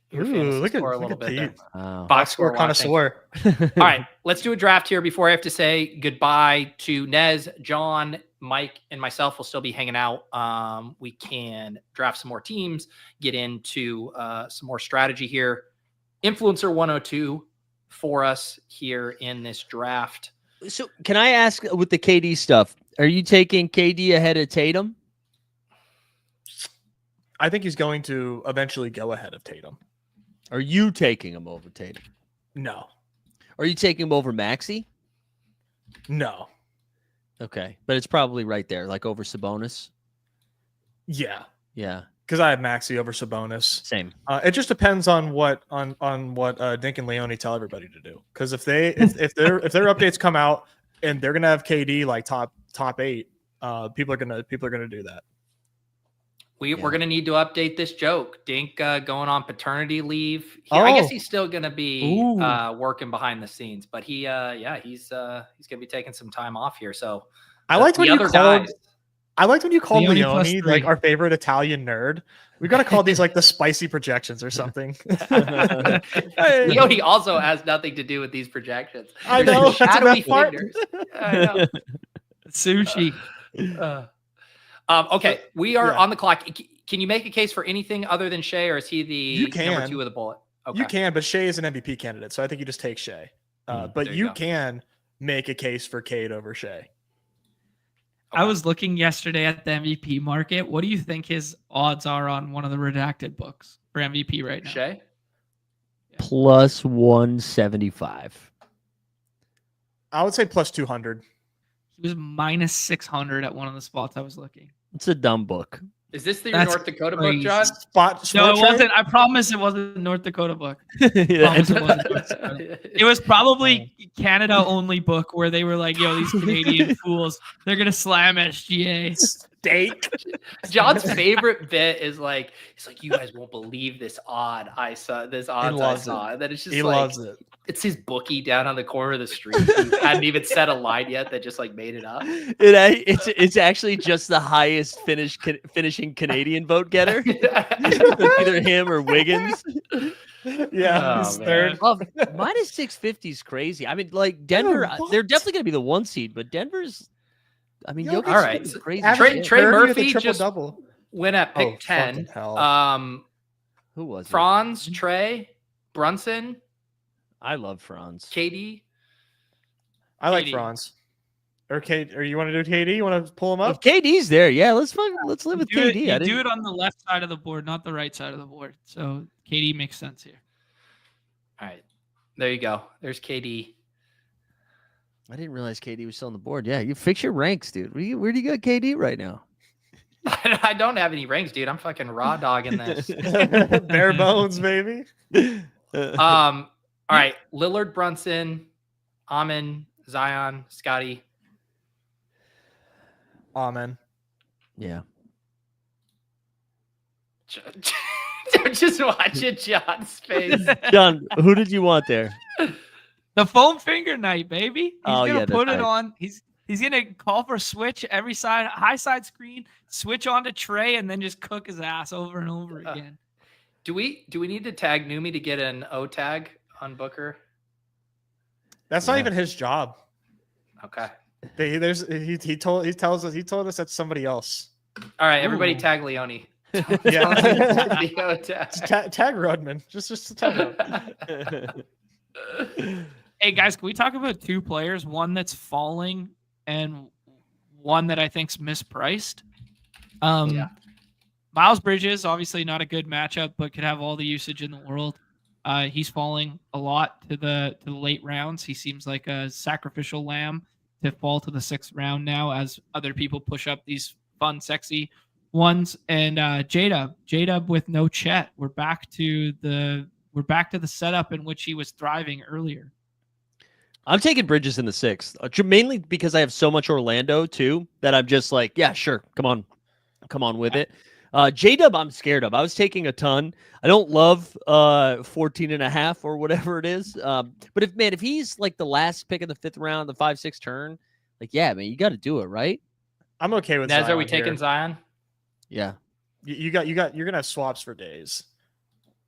fantasy score a little bit there. Box score connoisseur. All right, let's do a draft here before I have to say goodbye to Nez, John, Mike, and myself. Will still be hanging out. We can draft some more teams, get into some more strategy here. Influencer 102 for us here in this draft. So can I ask, with the KD stuff, are you taking KD ahead of Tatum? I think he's going to eventually go ahead of Tatum. Are you taking him over Tatum? No. Are you taking him over Maxey? No. Okay, but it's probably right there, like over Sabonis. Yeah. Yeah. Because I have Maxey over Sabonis. Same. It just depends on what Dink and Leone tell everybody to do. Because if their updates come out and they're gonna have KD like top 8, people are gonna do that. We're going to need to update this joke. Dink going on paternity leave. I guess he's still going to be working behind the scenes, but he's going to be taking some time off here. So I liked when you called Leone like our favorite Italian nerd. We got to call these like the spicy projections or something. Leone also has nothing to do with these projections. I know. Shadowy fingers. I know. Sushi. Okay, we are on the clock. Can you make a case for anything other than Shea, or is he the number 2 with a bullet? Okay. You can, but Shea is an MVP candidate, so I think you just take Shea. But you can make a case for Cade over Shea. Okay. I was looking yesterday at the MVP market. What do you think his odds are on one of the redacted books for MVP right now? Shea? Plus 175. I would say plus 200. He was minus 600 at one of the spots I was looking. It's a dumb book. Is this your North Dakota book, John? No, it wasn't. I promise it wasn't a North Dakota book. It was probably Canada only book where they were like, yo, these Canadian fools, they're going to slam SGA. Steak. John's favorite bit is he's like, you guys won't believe this odd I saw. This odds I saw. And then it's just he loves it. It's his bookie down on the corner of the street. Who hadn't even said a line yet. That just like made it up. It's actually just the highest finishing Canadian vote getter. It's either him or Wiggins. Yeah, Oh, he's man. third. Minus 650 is crazy. I mean, like Denver, what? they're definitely going to be the 1 seed, but Denver's. I mean, Yo, Jokic all right. is crazy. Trey shit. Murphy triple just double. went at pick Oh, 10. fucking hell. Who was it? Franz, Trey, Brunson, I love Franz. KD. I like KD. Franz. Or you want to do KD? You want to pull him If up? KD's there, yeah, let's live with Do it, KD. you I do didn't- it on the left side of the board, not the right side of the board. So KD makes sense here. All right. There you go. There's KD. I didn't realize KD was still on the board. Yeah, you fix your ranks, dude. Where do you got KD right now? I don't have any rings, dude. I'm fucking raw dogging this. Bare bones, baby. All right. Lillard, Brunson, Amen, Zion, Scotty. Amen. Yeah. Just watching John's face. John, who did you want there? The foam finger night, baby. He's Oh, gonna yeah, put that's it right. on. He's gonna call for a switch every side, high side screen, switch onto Trey, and then just cook his ass over and over again. Do we need to tag Numi to get an O tag on Booker? That's not even his job. Okay. He told us that's somebody else. All right, everybody Ooh. tag Leone. Yeah. The O tag. Tag Rodman. Just tag him. Hey guys, can we talk about two players? One that's falling and one that I think's mispriced. Yeah. Miles Bridges, obviously not a good matchup, but could have all the usage in the world. He's falling a lot to the late rounds. He seems like a sacrificial lamb to fall to the 6th round now, as other people push up these fun, sexy ones. And J-Dub with no Chet. We're back to the setup in which he was thriving earlier. I'm taking Bridges in the 6th, mainly because I have so much Orlando too that I'm just like, yeah, sure, come on with it. J-Dub, I'm scared of. I was taking a ton. I don't love 14.5 or whatever it is. But if he's like the last pick of the 5th round, the 5-6 turn, like, yeah, man, you got to do it, right? I'm okay with Nez, Zion are we taking here. Zion? Yeah. You're gonna have swaps for days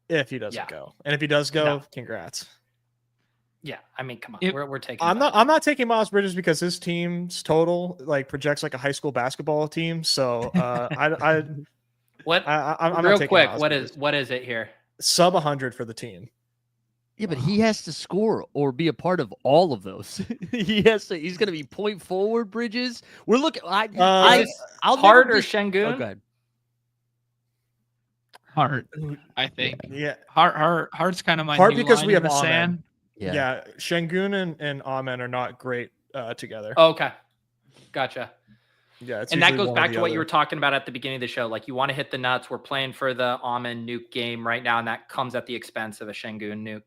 if he doesn't Yeah. go. And if he does go, No. congrats. Yeah, I mean, come on, If- we're taking. I'm Zion. not taking Miles Bridges because his team's total like projects like a high school basketball team. So I'm What? not Real taking quick, Miles Bridges. what is it here? Sub 100 for the team. Yeah, but he has to score or be a part of all of those. He's going to be point forward, Bridges. We're looking. Is this I'll Hart never or be- Şengün? Oh, go ahead. Hart, I think. Yeah, Hart's kind of my Hart new because line we in have the Amen. sand. yeah. Şengün and Amen are not great together. Oh, okay, gotcha. Yeah, it's And that usually goes one or back the to what you other. were talking about at the beginning of the show. Like, you want to hit the nuts. We're playing for the Amen nuke game right now, and that comes at the expense of a Şengün nuke.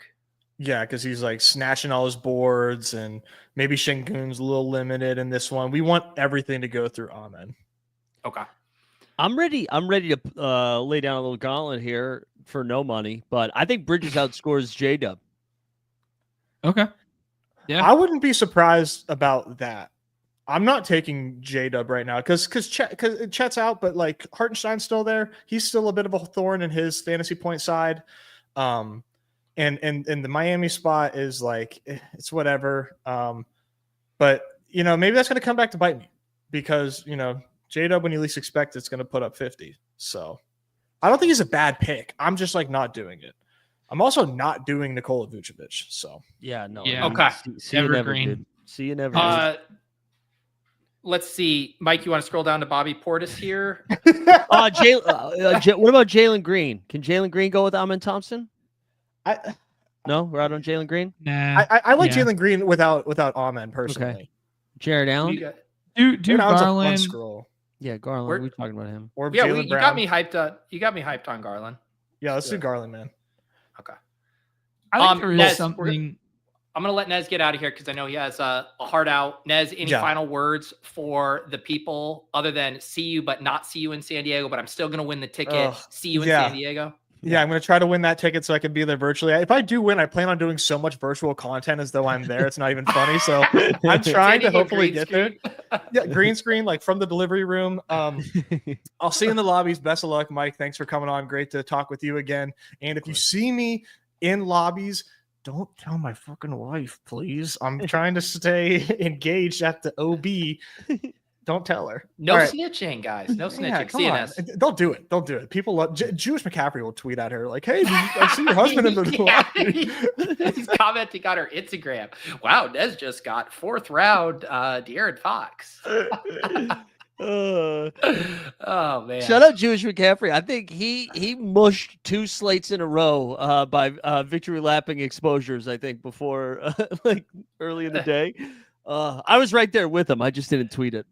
Yeah, because he's like snatching all his boards, and maybe Şengün's a little limited in this one. We want everything to go through Amen. Okay. I'm ready to lay down a little gauntlet here for no money, but I think Bridges outscores J-Dub. Okay. Yeah. I wouldn't be surprised about that. I'm not taking J-Dub right now because Chet's out, but like Hartenstein's still there. He's still a bit of a thorn in his fantasy point side. And the Miami spot is like, it's whatever. But maybe that's going to come back to bite me because, J-Dub, when you least expect it's going to put up 50. So I don't think he's a bad pick. I'm just like not doing it. I'm also not doing Nikola Vucevic. So Yeah, no. Yeah. Okay. See you never, Evergreen. dude. See you never. dude. Let's see, Mike. You want to scroll down to Bobby Portis here? What about Jalen Green? Can Jalen Green go with Amen Thompson? No, we're out on Jalen Green. Nah. I like Yeah. Jalen Green without Amen personally. Jared Allen. You got- Dude, Jalen Allen's a fun Garland. scroll. Yeah, Garland. We're- We're talking about him. Or yeah, Jalen you Brown. got me hyped up. You got me hyped on Garland. Yeah, let's Yeah. do Garland, man. Okay. I think there is Nez, something. I'm gonna let Nez get out of here because I know he has a heart out. Nez, any Yeah. final words for the people other than see you but not see you in San Diego? But I'm still gonna win the ticket. Ugh, See you in yeah. San Diego. Yeah, I'm going to try to win that ticket so I can be there virtually. If I do win, I plan on doing so much virtual content as though I'm there. It's not even funny. So I'm trying to hopefully get there. Yeah, green screen, like from the delivery room. I'll see you in the lobbies. Best of luck, Mike. Thanks for coming on. Great to talk with you again. And if you see me in lobbies, don't tell my fucking wife, please. I'm trying to stay engaged at the OB. Don't tell her. No snitching, guys. No snitching. Yeah, come on. CNS. Don't do it. Don't do it. People love Jewish McCaffrey will tweet at her like, "Hey, I see your husband in the lobby." He's commenting on her Instagram. Wow, Nez just got 4th round De'Aaron Fox. Oh man! Shout out Jewish McCaffrey. I think he mushed 2 slates in a row by victory lapping exposures. I think before like early in the day. I was right there with him. I just didn't tweet it.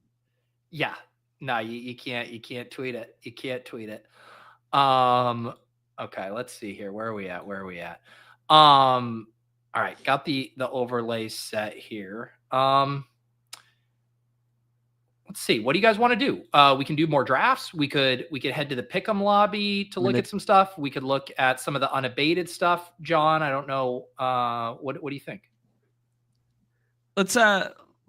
Yeah, no, you can't tweet it. You can't tweet it. Okay, let's see here. Where are we at? All right, got the overlay set here. Let's see. What do you guys want to do? We can do more drafts. We could head to the Pick'em lobby to look at some stuff. We could look at some of the unabated stuff. John, I don't know. What do you think?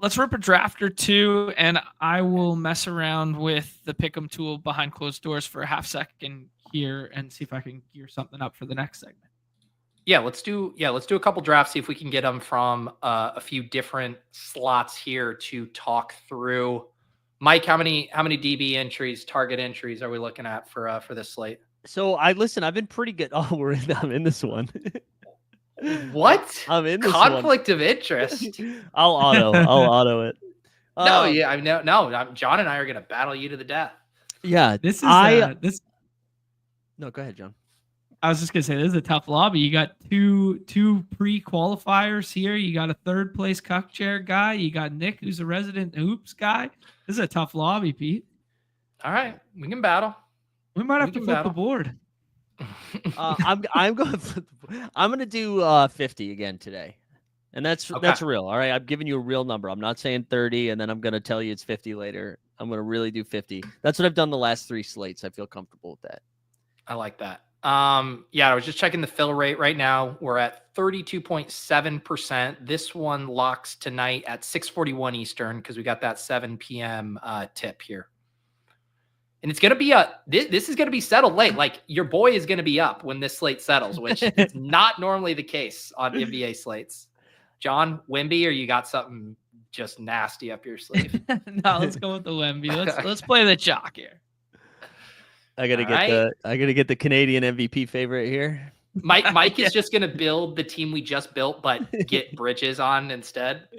Let's rip a draft or two, and I will mess around with the Pick'em tool behind closed doors for a half second here and see if I can gear something up for the next segment. Yeah, let's do a couple drafts, see if we can get them from a few different slots here to talk through. Mike, how many DB entries, target entries are we looking at for this slate? So I've been pretty good. Oh, I'm in this one. What? I'm in this conflict of interest. I'll auto it. No, yeah, no. John and I are gonna battle you to the death. Yeah, this is this. No, go ahead, John. I was just gonna say this is a tough lobby. You got two pre-qualifiers here. You got a 3rd place cuck chair guy. You got Nick, who's a resident hoops guy. This is a tough lobby, Pete. All right, we can battle. We might have to flip the board. I'm gonna do 50 again today, and that's real. All right, I'm giving you a real number. I'm not saying 30, and then I'm gonna tell you it's 50 later. I'm gonna really do 50. That's what I've done the last 3 slates. I feel comfortable with that. I like that. Yeah, I was just checking the fill rate right now. We're at 32.7%. This one locks tonight at 6:41 Eastern because we got that 7 p.m. Tip here. And it's going to be this is going to be settled late. Like your boy is going to be up when this slate settles, which is not normally the case on NBA slates. John, Wemby, or you got something just nasty up your sleeve? No, let's go with the Wemby. Let's play the chalk here. I gotta get the Canadian MVP favorite here. Mike is just going to build the team we just built, but get Bridges on instead.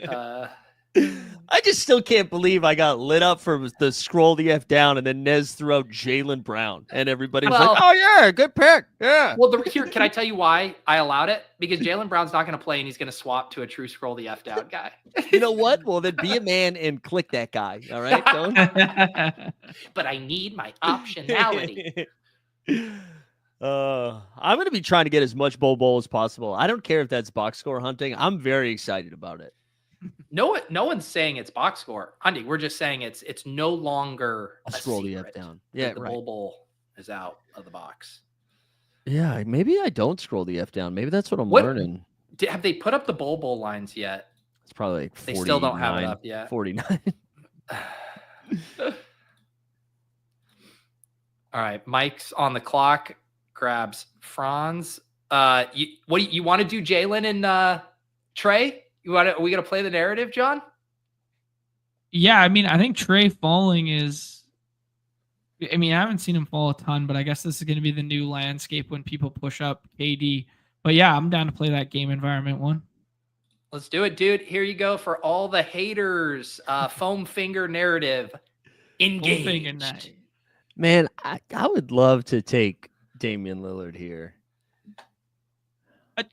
I just still can't believe I got lit up for the scroll the F down, and then Nez threw out Jaylen Brown, and everybody was like, "Oh yeah, good pick." Yeah. Well, here, can I tell you why I allowed it? Because Jaylen Brown's not going to play, and he's going to swap to a true scroll the F down guy. You know what? Well, then be a man and click that guy. All right. Don't. But I need my optionality. I'm going to be trying to get as much bowl as possible. I don't care if that's box score hunting. I'm very excited about it. No one's saying it's box score hunting. We're just saying it's no longer I'll scroll the F down. Yeah, the bowl is out of the box. Yeah, maybe I don't scroll the F down. Maybe that's what I'm learning. Have they put up the bowl lines yet? It's probably like 49, they still don't have it up yet. 49. All right, Mike's on the clock. Grabs Franz. You want to do Jaylen and Trey? Are we gonna play the narrative, John? Yeah, I mean, I think Trey falling is. I mean, I haven't seen him fall a ton, but I guess this is going to be the new landscape when people push up KD. But yeah, I'm down to play that game environment one. Let's do it, dude. Here you go for all the haters. Foam finger narrative. Engaged. Man, I would love to take Damian Lillard here.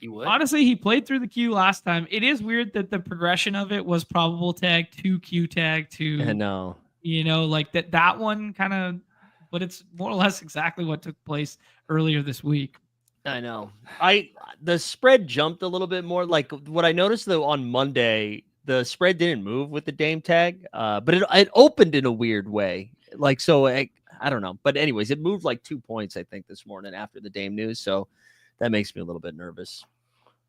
You would? Honestly, he played through the queue last time. It is weird that the progression of it was probable tag to Q tag to. I know. You know, like that one kind of, but it's more or less exactly what took place earlier this week. I know. The spread jumped a little bit more. Like what I noticed though on Monday, the spread didn't move with the Dame tag, but it opened in a weird way. Like so, I don't know. But anyways, it moved like 2 points, I think, this morning after the Dame news. So that makes me a little bit nervous.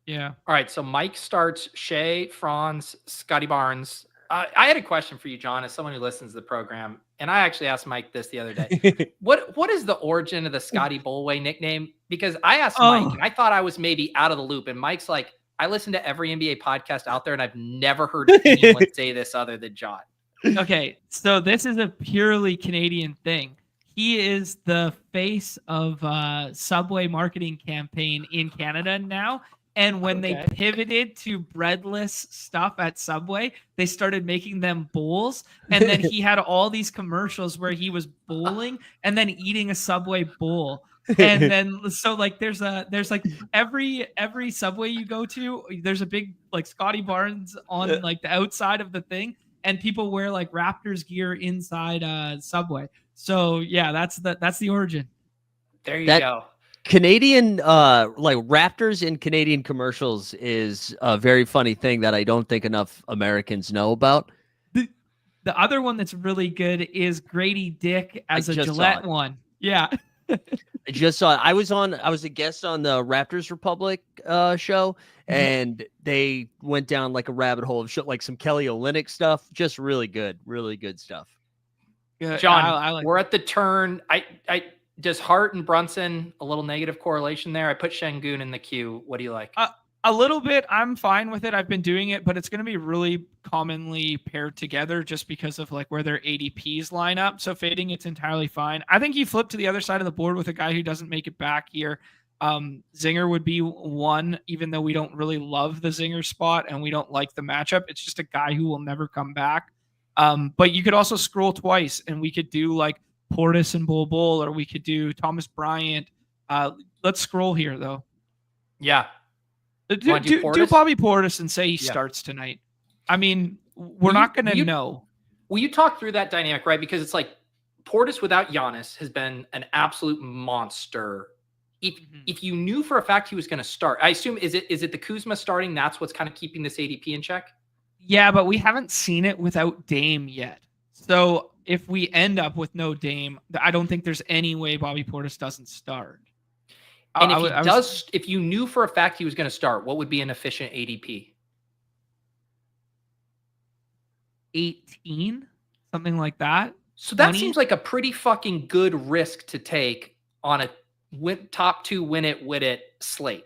Yeah. All right. So Mike starts Shea, Franz, Scotty Barnes. I had a question for you, John, as someone who listens to the program. And I actually asked Mike this the other day. What is the origin of the Scotty Bowlway nickname? Because I asked Mike and I thought I was maybe out of the loop. And Mike's like, I listen to every NBA podcast out there and I've never heard anyone say this other than John. Okay, so this is a purely Canadian thing. He is the face of Subway marketing campaign in Canada now. And when they pivoted to breadless stuff at Subway, they started making them bowls. And then he had all these commercials where he was bowling and then eating a Subway bowl. And then so like there's like every Subway you go to, there's a big like Scotty Barnes on like the outside of the thing. And people wear like Raptors gear inside Subway. So yeah, that's the origin. There you go. Canadian like Raptors in Canadian commercials is a very funny thing that I don't think enough Americans know about. The other one that's really good is Grady Dick as a Gillette one. Yeah. I just saw it. I was a guest on the Raptors Republic show, and they went down like a rabbit hole of like some Kelly Olynyk stuff. Just really good stuff. Yeah, John, I like we're at the turn. I does Hart and Brunson a little negative correlation there? I put Şengün in the queue. What do you like? A little bit. I'm fine with it. I've been doing it, but it's going to be really commonly paired together just because of like where their ADPs line up. So fading, it's entirely fine. I think you flip to the other side of the board with a guy who doesn't make it back here. Zinger would be one, even though we don't really love the Zinger spot and we don't like the matchup. It's just a guy who will never come back. But you could also scroll twice and we could do like Portis and Bol Bol, or we could do Thomas Bryant. Let's scroll here though. Yeah. Do Bobby Portis and say he starts tonight. I mean, we're not going to know. Will you talk through that dynamic, right? Because it's like Portis without Giannis has been an absolute monster. If you knew for a fact he was going to start, I assume is it the Kuzma starting? That's what's kind of keeping this ADP in check. Yeah, but we haven't seen it without Dame yet. So if we end up with no Dame, I don't think there's any way Bobby Portis doesn't start. And if you knew for a fact he was going to start, what would be an efficient ADP? 18, something like that. So that seems like a pretty fucking good risk to take on a top 2 win it slate.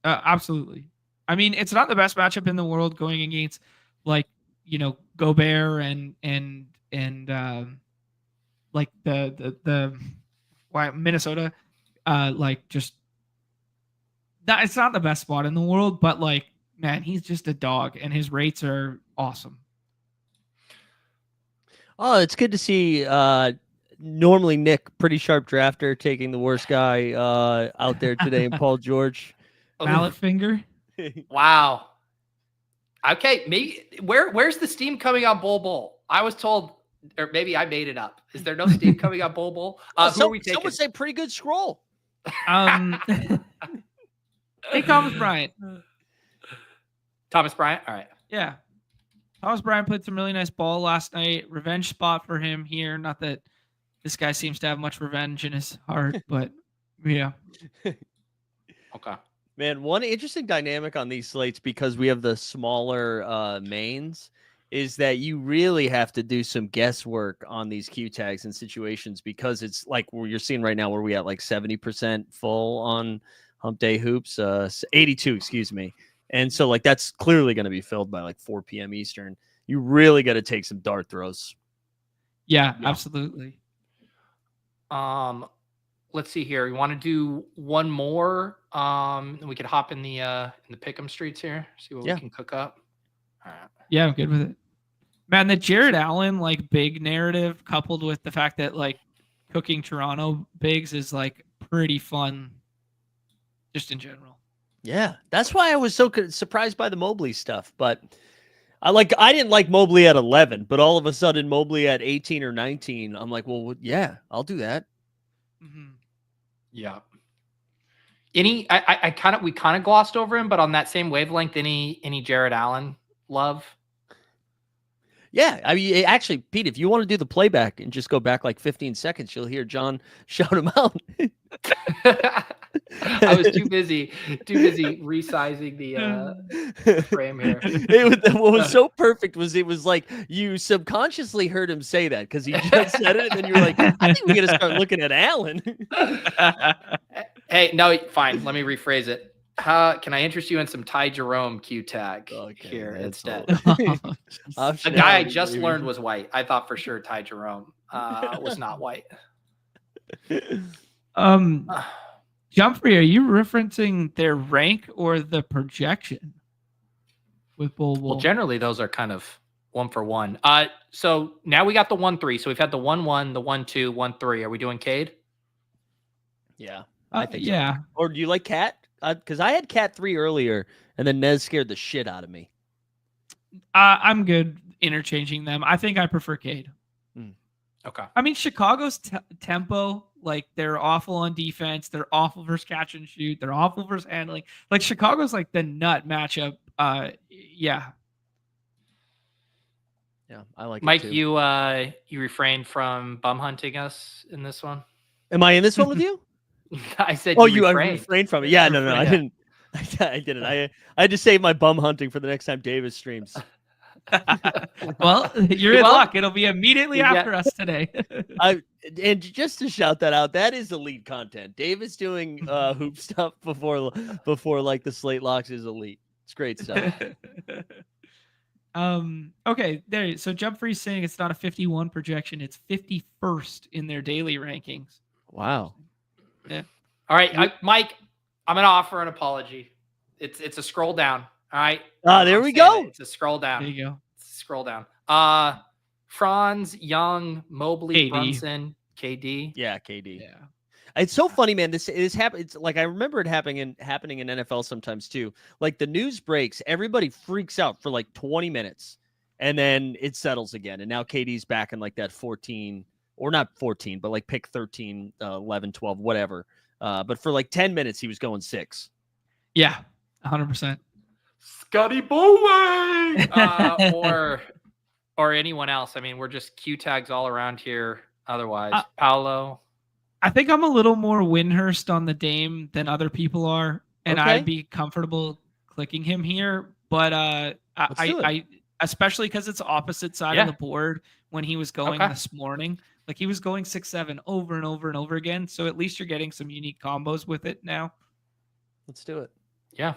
Absolutely. I mean, it's not the best matchup in the world going against like, Gobert and like the Minnesota. It's not the best spot in the world, but like, man, he's just a dog and his rates are awesome. Oh, it's good to see normally Nick, pretty sharp drafter, taking the worst guy out there today in Paul George. Mallet finger. Wow. Okay, maybe where's the steam coming on Bol Bol? I was told, or maybe I made it up. Is there no steam coming on Bol Bol? Someone say pretty good scroll. Take Thomas Bryant. Thomas Bryant? All right. Yeah. Thomas Bryant played some really nice ball last night. Revenge spot for him here. Not that this guy seems to have much revenge in his heart, but yeah. Okay. Man, one interesting dynamic on these slates, because we have the smaller mains, is that you really have to do some guesswork on these Q tags and situations, because it's like where you're seeing right now where we at like 70% full on hump day hoops, 82, excuse me. And so like that's clearly going to be filled by like 4 p.m. Eastern. You really got to take some dart throws. Yeah, absolutely. Let's see here. We want to do one more. We could hop in the pick'em streets here. See what we can cook up. All right. Yeah, I'm good with it. Man, the Jared Allen like big narrative coupled with the fact that like cooking Toronto bigs is like pretty fun just in general. Yeah, that's why I was so surprised by the Mobley stuff. But I didn't like Mobley at 11, but all of a sudden Mobley at 18 or 19, I'm like, well, yeah, I'll do that. Mm-hmm. Yeah. We kind of glossed over him, but on that same wavelength, any Jared Allen love? Yeah, I mean, actually, Pete, if you want to do the playback and just go back like 15 seconds, you'll hear John shout him out. I was too busy resizing the frame here. What was so perfect was it was like you subconsciously heard him say that because he just said it, and then you were like, I think we got to start looking at Alan. Hey, no, fine. Let me rephrase it. Can I interest you in some Ty Jerome Q tag here instead? The guy I just learned was white. I thought for sure Ty Jerome was not white. Jumfrey, are you referencing their rank or the projection with Bowl? Well, generally those are kind of one for one. So now we got the 1-3. So we've had the 1-1, the 1-2, 1-3. Are we doing Cade? Yeah, I think yeah. So. Or do you like Cat? Because I had Cat 3 earlier, and then Nez scared the shit out of me. I'm good interchanging them. I think I prefer Cade. Okay. I mean, Chicago's tempo, like they're awful on defense. They're awful versus catch and shoot. They're awful versus handling. Like Chicago's like the nut matchup. Yeah. Yeah, I like Mike, it too. You refrained from bum hunting us in this one. Am I in this one with you? I said you refrained from it. Yeah, no, I didn't. I didn't. I had to save my bum hunting for the next time Davis streams. Well, you're in luck. It'll be immediately after us today. And just to shout that out, that is elite content. Davis doing hoop stuff before like the Slate locks is elite. It's great stuff. Okay, there. So Jumfrey's saying it's not a 51 projection; it's 51st in their daily rankings. Wow. Yeah. All right, Mike, I'm gonna offer an apology. It's a scroll down. All right. There we go. It's a scroll down. There you go. Scroll down. Franz, Young, Mobley, KD. Brunson, KD. Yeah, KD. Yeah. It's so funny, man. This happened. It's like I remember it happening in NFL sometimes too. Like the news breaks, everybody freaks out for like 20 minutes, and then it settles again. And now KD's back in like that 14, or not 14, but like pick 13, 11, 12, whatever. But for like 10 minutes, he was going 6. Yeah, 100%. Scotty Bowie, or anyone else. I mean, we're just Q tags all around here. Otherwise, Paolo. I think I'm a little more Windhurst on the Dame than other people are, and Okay. I'd be comfortable clicking him here. But I especially because it's opposite side of the board when he was going this morning. Like he was going 6-7 over and over and over again. So at least you're getting some unique combos with it now. Let's do it. Yeah.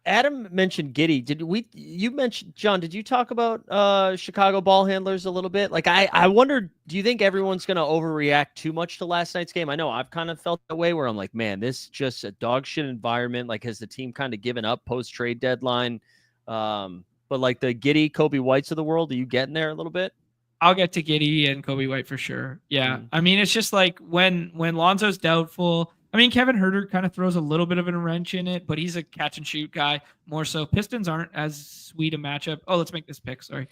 Adam mentioned Giddey. You mentioned, John, did you talk about Chicago ball handlers a little bit? Like, I wondered, do you think everyone's going to overreact too much to last night's game? I know I've kind of felt that way where I'm like, man, this is just a dog shit environment. Like, has the team kind of given up post-trade deadline? But like the Giddey, Kobe Whites of the world, are you getting there a little bit? I'll get to Giddey and Kobe White for sure. Yeah. I mean, it's just like when Lonzo's doubtful. I mean, Kevin Huerter kind of throws a little bit of a wrench in it, but he's a catch and shoot guy more so. Pistons aren't as sweet a matchup. Oh, let's make this pick. Sorry.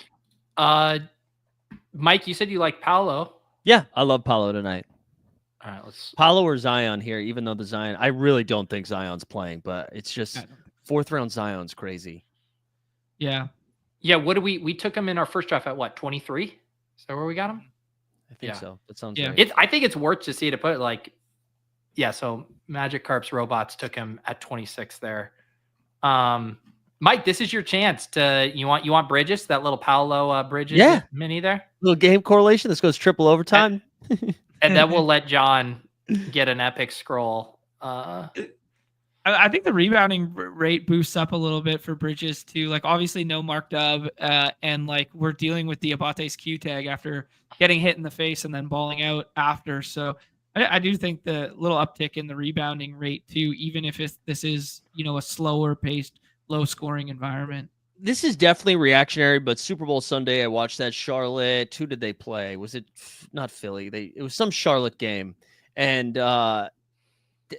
Mike, you said you like Paolo. Yeah, I love Paolo tonight. All right, Paolo or Zion here, even though I really don't think Zion's playing, but it's just 4th round Zion's crazy. Yeah. Yeah. What do we took him in our first draft at what, 23? Is that where we got him? I think so. That sounds right. I think it's worth to see to put like, so Magic Carp's Robots took him at 26 there. Mike, this is your chance you want Bridges, that little Paolo Bridges mini there? Little game correlation. This goes triple overtime. And then we'll let John get an epic scroll. I think the rebounding rate boosts up a little bit for Bridges too. Like obviously no Mark Dub, and like we're dealing with Diabate's Q tag after getting hit in the face and then balling out after. So I do think the little uptick in the rebounding rate too, even if this is a slower paced, low scoring environment. This is definitely reactionary, but Super Bowl Sunday, I watched that Charlotte. Who did they play? Was it not Philly? It was some Charlotte game, and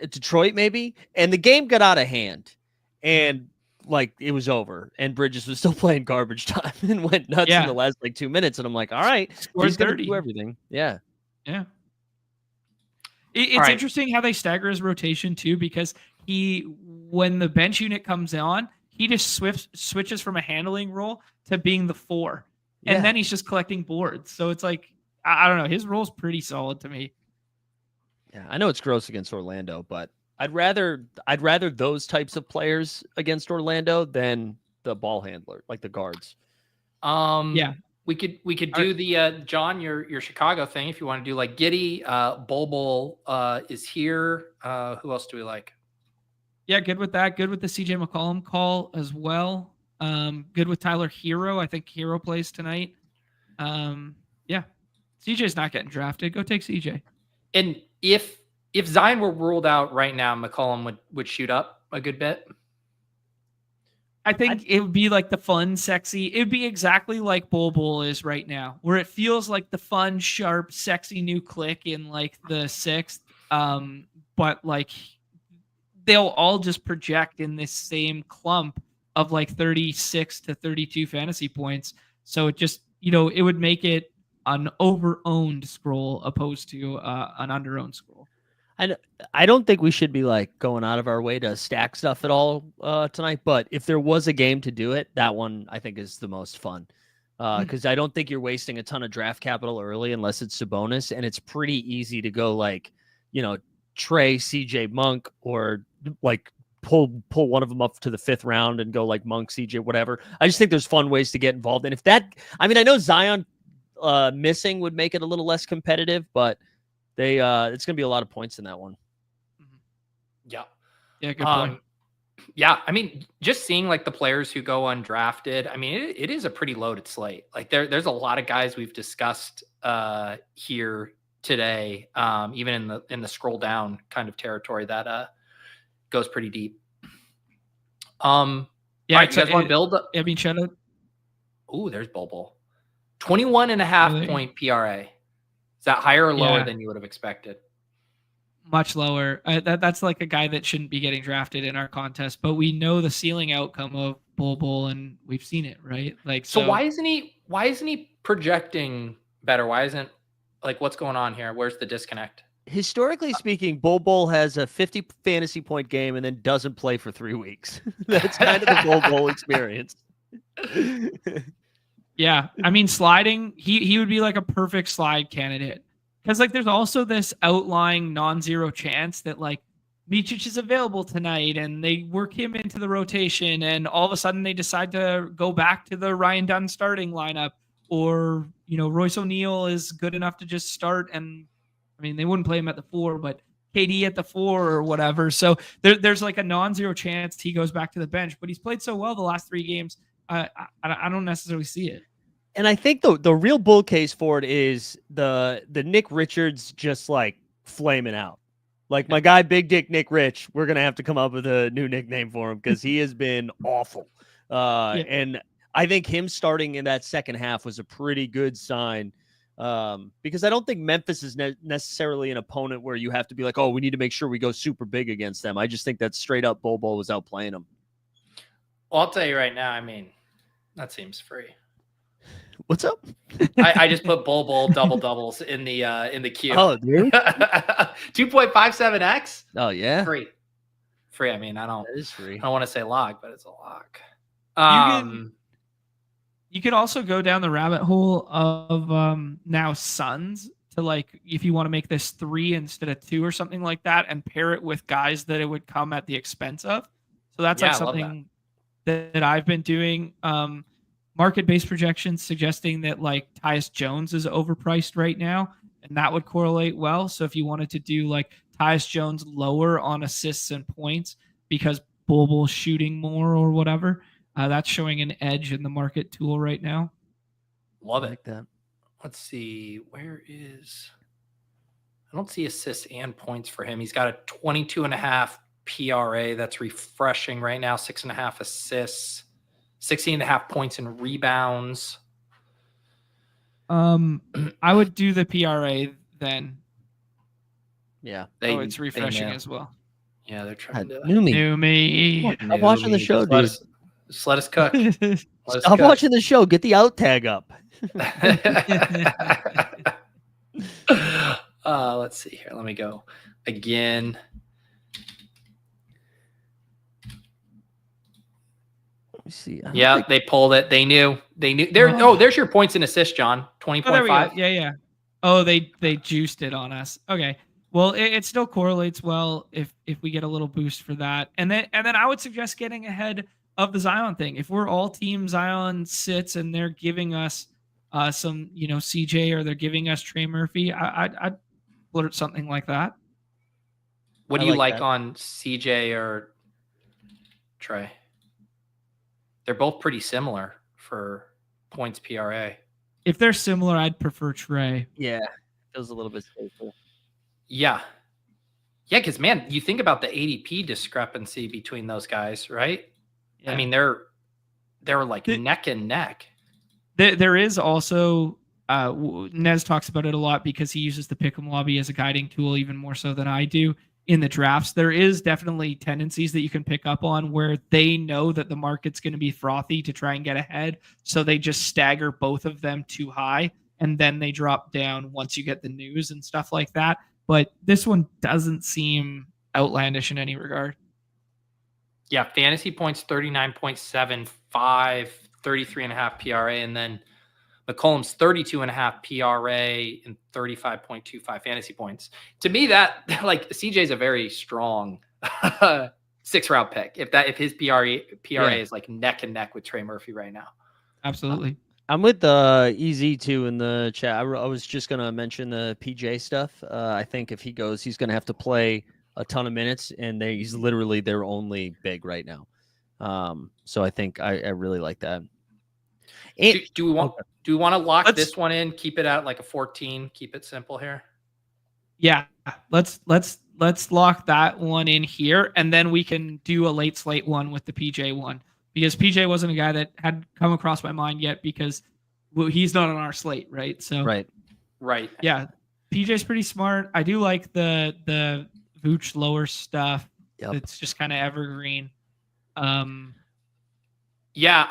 Detroit maybe. And the game got out of hand, and like it was over. And Bridges was still playing garbage time and went nuts in the last like 2 minutes. And I'm like, all right, he's gonna do everything. Yeah. It's interesting how they stagger his rotation too, because when the bench unit comes on, he just switches from a handling role to being the 4. Yeah. And then he's just collecting boards. So it's like, I don't know. His role's pretty solid to me. Yeah, I know it's gross against Orlando, but I'd rather those types of players against Orlando than the ball handler, like the guards. Yeah. We could do the John, your Chicago thing if you want to do like Giddey. Bowl is here. Who else do we like? Yeah, good with that. Good with the CJ McCollum call as well. Good with Tyler Hero. I think Hero plays tonight. Yeah, CJ's not getting drafted. Go take CJ. And if Zion were ruled out right now, McCollum would shoot up a good bit. I think it would be like the fun, sexy. It would be exactly like Bowl is right now, where it feels like the fun, sharp, sexy new click in like the 6th. But like they'll all just project in this same clump of like 36 to 32 fantasy points. So it just, it would make it an over-owned scroll opposed to an under-owned scroll. And I don't think we should be like going out of our way to stack stuff at all tonight. But if there was a game to do it, that one I think is the most fun because I don't think you're wasting a ton of draft capital early unless it's Sabonis, and it's pretty easy to go like, Trey, CJ, Monk, or like pull one of them up to the 5th round and go like Monk, CJ, whatever. I just think there's fun ways to get involved. And if that, I know Zion missing would make it a little less competitive, but it's going to be a lot of points in that one. Yeah. Yeah. Good point. Yeah. Just seeing like the players who go undrafted, it is a pretty loaded slate. Like there's a lot of guys we've discussed here today, even in the scroll down kind of territory that goes pretty deep. Yeah. Right, you guys want to build? Shout out. Ooh, there's Bowl. 21.5 point PRA. Is that higher or lower than you would have expected? Much lower. That's like a guy that shouldn't be getting drafted in our contest, but we know the ceiling outcome of Bowl, and we've seen it, right? Like, so why isn't he projecting better? Why isn't like what's going on here? Where's the disconnect? Historically speaking, Bowl has a 50 fantasy point game and then doesn't play for 3 weeks. That's kind of the Bowl experience. Yeah, sliding, he would be like a perfect slide candidate. Because like there's also this outlying non-zero chance that like Micic is available tonight and they work him into the rotation and all of a sudden they decide to go back to the Ryan Dunn starting lineup, or Royce O'Neal is good enough to just start, and they wouldn't play him at the 4, but KD at the 4 or whatever. So there's like a non-zero chance he goes back to the bench, but he's played so well the last 3 games. I don't necessarily see it. And I think the real bull case for it is the Nick Richards just like flaming out. Like my guy, Big Dick Nick Rich, we're going to have to come up with a new nickname for him because he has been awful. And I think him starting in that second half was a pretty good sign because I don't think Memphis is necessarily an opponent where you have to be like, oh, we need to make sure we go super big against them. I just think that straight up Bowl was outplaying them. Well, I'll tell you right now, that seems free. What's up? I just put Bowl double doubles in the queue. Oh, dude. 2.57x. Oh yeah. Free. I don't. That is free. I don't want to say log, but it's a log. You could also go down the rabbit hole of now Suns to like if you want to make this 3 instead of 2 or something like that, and pair it with guys that it would come at the expense of. So that's like something that I've been doing. Market-based projections suggesting that like Tyus Jones is overpriced right now, and that would correlate well. So if you wanted to do like Tyus Jones lower on assists and points because Bull's shooting more or whatever, that's showing an edge in the market tool right now. Love I it. like that. Let's see. Where is... I don't see assists and points for him. He's got a 22.5 PRA. That's refreshing right now. 6.5 assists. 16.5 points and rebounds. I would do the PRA then. Yeah. It's refreshing as well. Yeah, they're trying to new me. I'm watching the show, dude. Just let us cook. I'm watching the show. Get the out tag up. Let's see here. Let me go again. see. Yeah, they pulled it. They knew. There. Oh, there's your points and assists, John. Oh, there we go. 20.5. Yeah. Oh, they juiced it on us. Okay. Well, it still correlates well if we get a little boost for that. And then I would suggest getting ahead of the Zion thing. If we're all team Zion sits and they're giving us some, CJ, or they're giving us Trey Murphy, I'd flirt something like that. What do I you like like that. on CJ or Trey? They're both pretty similar for points PRA. If they're similar, I'd prefer Trey. Yeah, feels a little bit safer. Yeah. Yeah, because man, you think about the ADP discrepancy between those guys, right? Yeah. I mean, they're like neck and neck. There is also Nez talks about it a lot because he uses the Pick'em lobby as a guiding tool even more so than I do in the drafts. There is definitely tendencies that you can pick up on where they know that the market's going to be frothy to try and get ahead, so they just stagger both of them too high and then they drop down once you get the news and stuff like that. But this one doesn't seem outlandish in any regard. Yeah, fantasy points 39.75, 33.5 PRA, and then McCollum's 32.5 PRA and 35.25 fantasy points. To me, that like CJ's a very strong 6th-round pick. If his PRA is like neck and neck with Trey Murphy right now. Absolutely. I'm with EZ too in the chat. I was just gonna mention the PJ stuff. I think if he goes, he's gonna have to play a ton of minutes, and he's literally their only big right now. So I think I really like that. Do we want to lock this one in? Keep it at like a 14. Keep it simple here. Yeah, let's lock that one in here, and then we can do a late slate one with the PJ one, because PJ wasn't a guy that had come across my mind yet because he's not on our slate, right? So right. Yeah, PJ's pretty smart. I do like the Vooch lower stuff. Yep. It's just kind of evergreen. Yeah,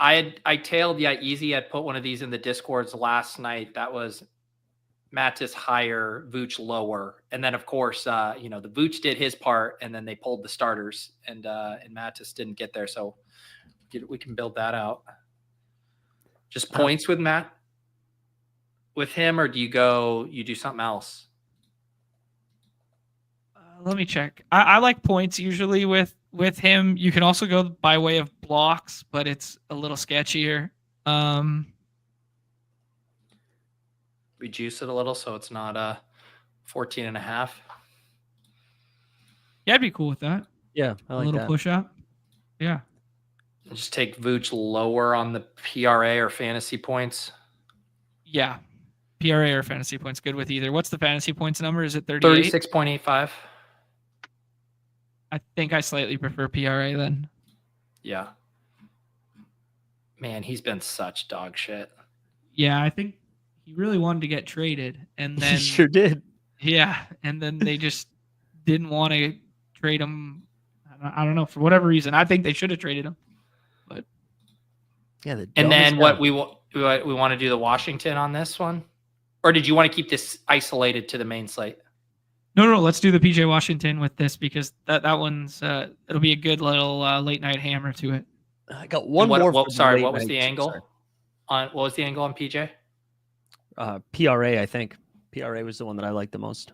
I tailed. Yeah, Easy had put one of these in the Discords last night. That was Mattis higher, Vooch lower, and then of course, the Vooch did his part, and then they pulled the starters, and Mattis didn't get there. So we can build that out. Just points with him, or do you do something else? Let me check. I like points usually with him. You can also go by way of blocks, but it's a little sketchier. Reduce it a little so it's not 14.5. Yeah, I'd be cool with that. Yeah, I like a little that. push up. Yeah. Just take Vooch lower on the PRA or fantasy points. Yeah. PRA or fantasy points, good with either. What's the fantasy points number? Is it 38? 36.85. I think I slightly prefer PRA then. Yeah. Man, he's been such dog shit. Yeah, I think he really wanted to get traded, and then He sure did. Yeah, and then they just didn't want to trade him. I don't know, for whatever reason. I think they should have traded him. But yeah, and then what we want to do the Washington on this one, or did you want to keep this isolated to the main slate? No. Let's do the PJ Washington with this, because that one's it'll be a good little late night hammer to it. I got one more. What was the angle? What was the angle on PJ? PRA, I think. PRA was the one that I liked the most.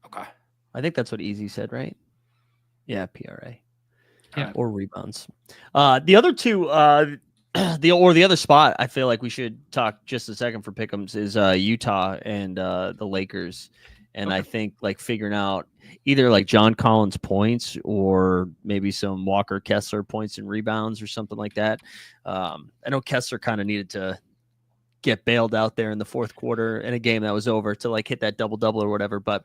Okay. I think that's what Easy said, right? Yeah, PRA. Yeah. Or rebounds. The other two, the other spot I feel like we should talk just a second for pick'ems is Utah and the Lakers. And I think like figuring out either like John Collins points or maybe some Walker Kessler points and rebounds or something like that. I know Kessler kind of needed to get bailed out there in the fourth quarter in a game that was over to like hit that double-double or whatever. But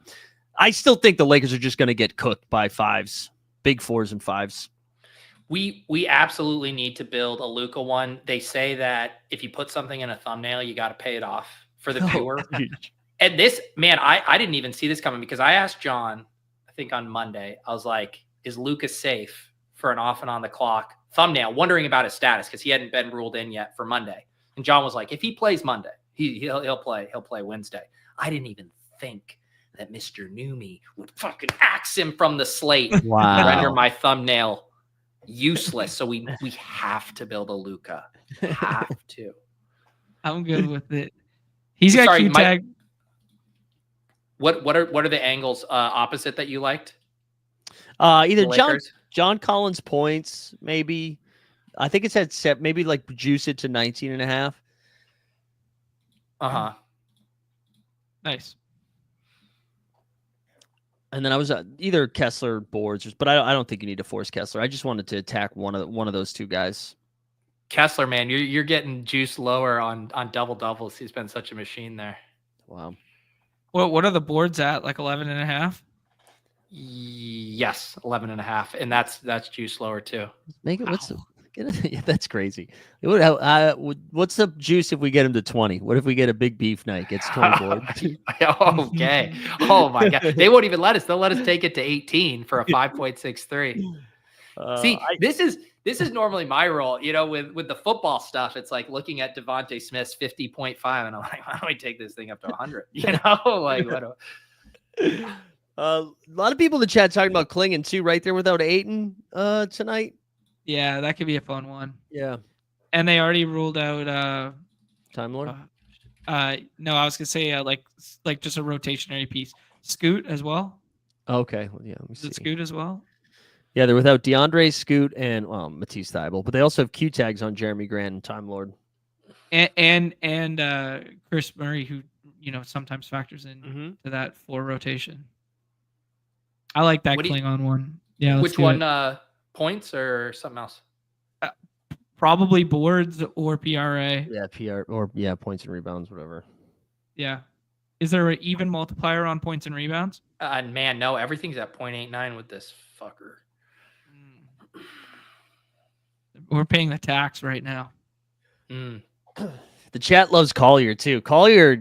I still think the Lakers are just going to get cooked by fives, big 4s and 5s. We absolutely need to build a Luka one. They say that if you put something in a thumbnail, you got to pay it off for the viewer. And this, man, I didn't even see this coming, because I asked John, I think on Monday, I was like, is Luka safe for an off and on the clock thumbnail, wondering about his status because he hadn't been ruled in yet for Monday. And John was like, if he plays Monday, he'll play Wednesday. I didn't even think that Mr. Numi would fucking axe him from the slate. Wow. Render my thumbnail useless. So we have to build a Luka. Have to. I'm good with it. He's got Sorry, Q tag. What are the angles opposite that you liked? Either The John Collins points, maybe. I think it's at set, maybe like juice it to 19.5. Uh-huh. Nice. And then I was either Kessler boards, but I don't think you need to force Kessler. I just wanted to attack one of those two guys. Kessler, man, you're getting juice lower on double doubles. He's been such a machine there. Wow. What are the boards at? Like 11.5? Yes, 11.5, and that's juice lower too. Make it. Yeah, that's crazy. What's the juice if we get him to 20? What if we get a big beef night? Gets 20 boards. Okay. Oh my god, they won't even let us. They'll let us take it to 18 for a 5.63. See, this is normally my role. You know, with the football stuff, it's like looking at Devontae Smith's 50.5, and I'm like, why don't we take this thing up to 100? You know, like what? A lot of people in the chat talking about Klingon too, right there without Ayton tonight. Yeah, that could be a fun one. Yeah. And they already ruled out Time Lord. No, I was gonna say like just a rotationary piece. Scoot as well. Okay. Well, yeah. Let me Is see. it Scoot as well? Yeah, they're without DeAndre, Scoot, and Matisse Thybulle, but they also have Q tags on Jeremy Grant and Time Lord. And Chris Murray, who sometimes factors in to that 4 rotation. I like that Klingon one. Yeah. Which one? Points or something else? Probably boards or PRA. Yeah, points and rebounds, whatever. Yeah. Is there an even multiplier on points and rebounds? Man, no. Everything's at 0.89 with this fucker. We're paying the tax right now. The chat loves Collier too. Collier,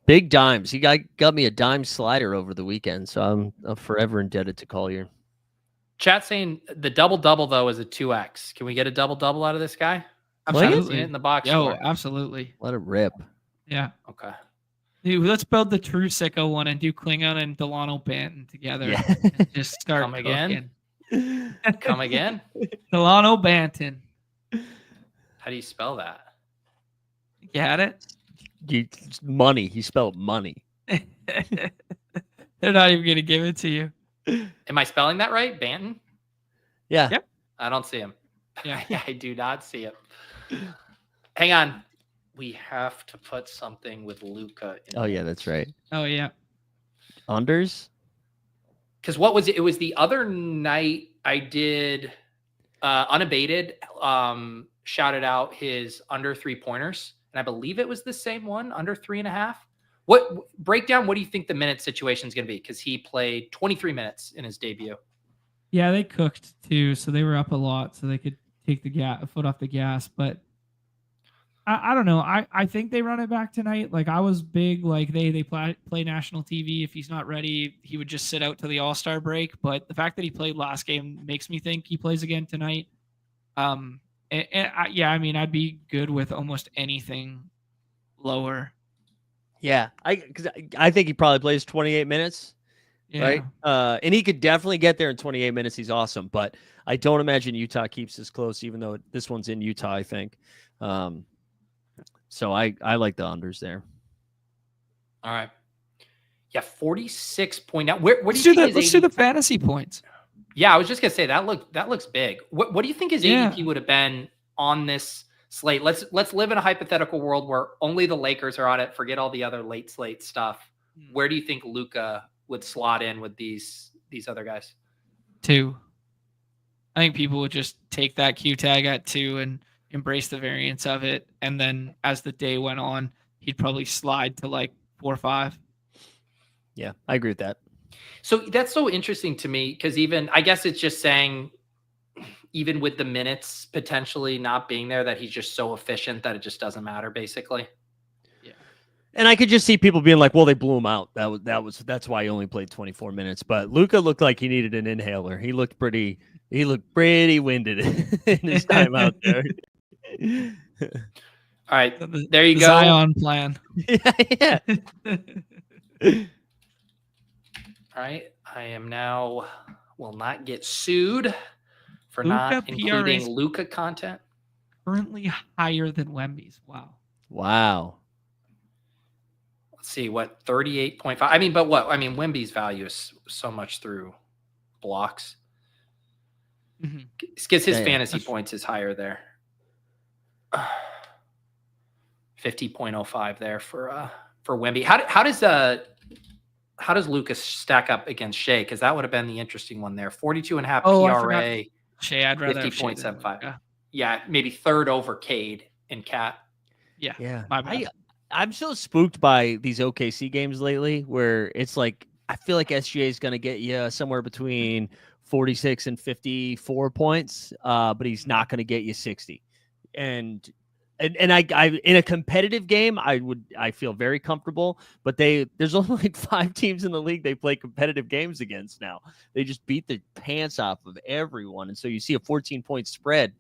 big dimes. He got me a dime slider over the weekend, so I'm forever indebted to Collier. Chat saying the double-double, though, is a 2x. Can we get a double-double out of this guy? Absolutely. In the box. Yo, absolutely. Let it rip. Yeah. Okay. Dude, let's build the true sicko one and do Klingon and Delano Banton together. Yeah. And just start Come again? Come again? Delano Banton. How do you spell that? You had it? Money. He spelled money. They're not even going to give it to you. Am I spelling that right? Banton? Yeah. Yep. I don't see him. Yeah. I do not see him. Hang on. We have to put something with Luka. Oh, yeah, that's right. Oh, yeah. Unders? Because what was it? It was the other night I did unabated, shouted out his under 3-pointers. And I believe it was the same one, under 3.5. What breakdown? What do you think the minute situation is going to be? Because he played 23 minutes in his debut. Yeah, they cooked too, so they were up a lot, so they could take the foot off the gas. But I don't know. I think they run it back tonight. Like I was big, like they play national TV. If he's not ready, he would just sit out to the All-Star break. But the fact that he played last game makes me think he plays again tonight. I mean, I'd be good with almost anything lower. Yeah, because I think he probably plays 28 minutes, right? And he could definitely get there in 28 minutes. He's awesome, but I don't imagine Utah keeps this close, even though this one's in Utah, I think. So I like the unders there. All right. Yeah, 46 point. Now, where do let's you do think let's do the fantasy points. Yeah, I was just gonna say that looks big. What do you think his ADP would have been on this slate? Let's live in a hypothetical world where only the Lakers are on it. Forget all the other late slate stuff. Where do you think Luka would slot in with these other guys? 2. I think people would just take that Q tag at 2 and embrace the variance of it. And then as the day went on, he'd probably slide to like 4 or 5. Yeah, I agree with that. So that's so interesting to me because I guess it's just saying, even with the minutes potentially not being there, that he's just so efficient that it just doesn't matter, basically. Yeah. And I could just see people being like, well, they blew him out. That's why he only played 24 minutes. But Luka looked like he needed an inhaler. He looked pretty winded in his time out there. All right. There you go. Zion plan. Yeah. All right. I am now will not get sued for Luka not including PRA's Luka content. currently higher than Wemby's. Wow. Wow. Let's see what 38.5. I mean, but what? I mean, Wemby's value is so much through blocks. Mhm. His Yeah, fantasy points is higher there. 50.05 there for Wemby. How does Lucas stack up against Shea? Because that would have been the interesting one there. 42.5 Oh, I PRA, forgot. Shea, I'd rather have Shea than 50.75. Luka. Yeah, maybe third over Cade and Cat. Yeah. Yeah. My bad. I'm so spooked by these OKC games lately where it's like I feel like SGA is going to get you somewhere between 46 and 54 points, but he's not going to get you 60. And I in a competitive game, I feel very comfortable, but there's only like 5 teams in the league they play competitive games against now. They just beat the pants off of everyone. And so you see a 14-point spread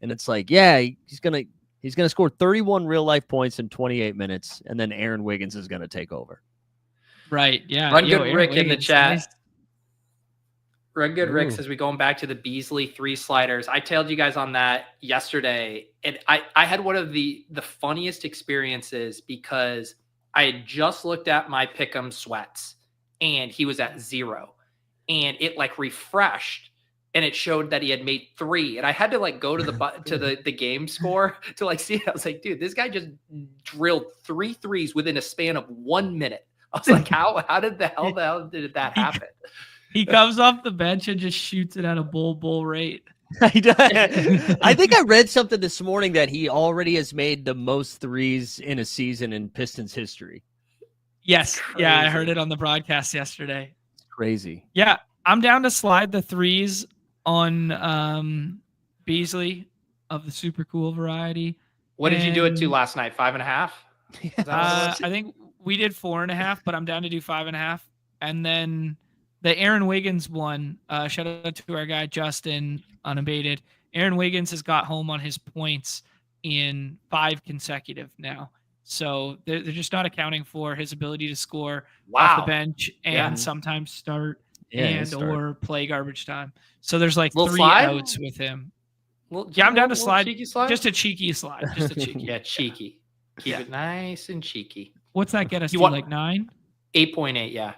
and it's like, yeah, he's going to score 31 real life points in 28 minutes, and then Aaron Wiggins is going to take over. Right. Yeah. Run good Aaron Rick in the Wiggins, chat. nice. Run good Rick Ooh. says we going back to the Beasley 3 sliders. I told you guys on that yesterday, and I had one of the funniest experiences because I had just looked at my Pick'em sweats and he was at 0, and it like refreshed. And it showed that he had made 3, and I had to like go to the game score to like see it. I was like, dude, this guy just drilled 3 threes within a span of 1 minute. I was like, how did the hell did that happen? He comes off the bench and just shoots it at a bull rate. I think I read something this morning that he already has made the most threes in a season in Pistons history. Yes. Yeah, I heard it on the broadcast yesterday. It's crazy. Yeah, I'm down to slide the 3s on Beasley of the super cool variety. What did you do it to last night? 5.5? I think we did 4.5, but I'm down to do 5.5. And then the Aaron Wiggins one, shout out to our guy Justin Unabated. Aaron Wiggins has got home on his points in 5 consecutive now. So they're just not accounting for his ability to score off the bench and sometimes start or play garbage time. So there's like 3 outs with him. I'm down to slide. Just a cheeky slide. Just a cheeky. Yeah, cheeky. Keep it nice and cheeky. What's that get us to? Like 9? 8.8, yeah.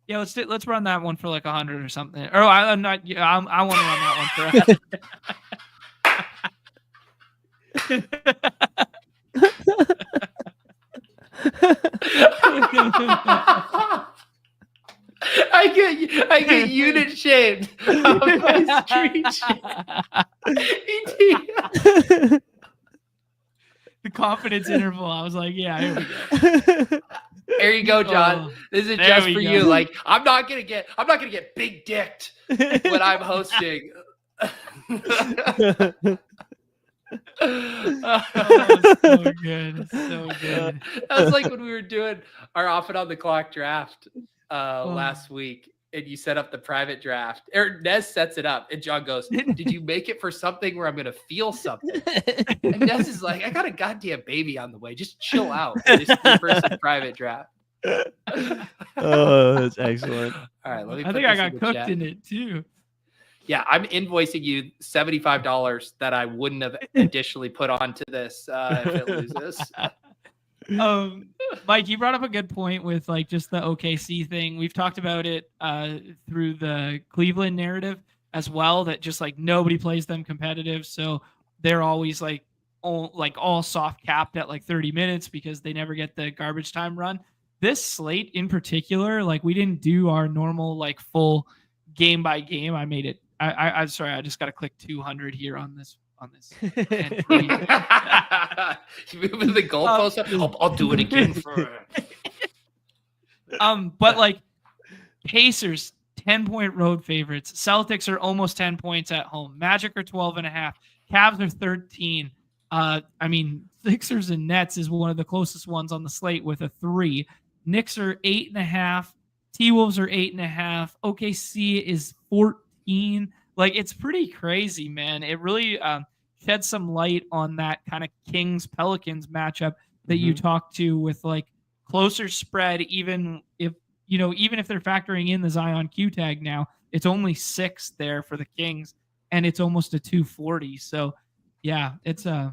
Yeah, let's run that one for like 100 or something. Or I'm not. Yeah, I want to run that one for. I get unit shamed of my street. The confidence interval. I was like, yeah, here we go. There you go, John. This is just for you. Like, I'm not gonna get big dicked when I'm hosting. So good. So good. That was like when we were doing our off and on the clock draft last week, and you set up the private draft. Or Nez sets it up, and John goes, "Did you make it for something where I'm gonna feel something?" And Nez is like, "I got a goddamn baby on the way. Just chill out." This 3-person private draft. Oh, that's excellent. All right, let me. I think I got cooked in it too. Yeah, I'm invoicing you $75 that I wouldn't have additionally put onto this if it loses. Mike, you brought up a good point with like just the OKC thing. We've talked about it through the Cleveland narrative as well, that just like nobody plays them competitive, so they're always like all soft capped at like 30 minutes because they never get the garbage time run. This slate in particular, like we didn't do our normal like full game by game. I made it. I'm sorry. I just got to click 200 here on this. You moving the goalpost up? I'll do it again for. But like Pacers, 10-point road favorites. Celtics are almost 10 points at home. Magic are 12.5. Cavs are 13. I mean, Sixers and Nets is one of the closest ones on the slate with a 3. Knicks are 8.5. T-Wolves are 8.5. OKC is 14. Like, it's pretty crazy, man. It really sheds some light on that kind of Kings-Pelicans matchup that you talked to with like closer spread, even if they're factoring in the Zion Q tag now, it's only 6 there for the Kings. and it's almost a 240. So yeah, it's yeah.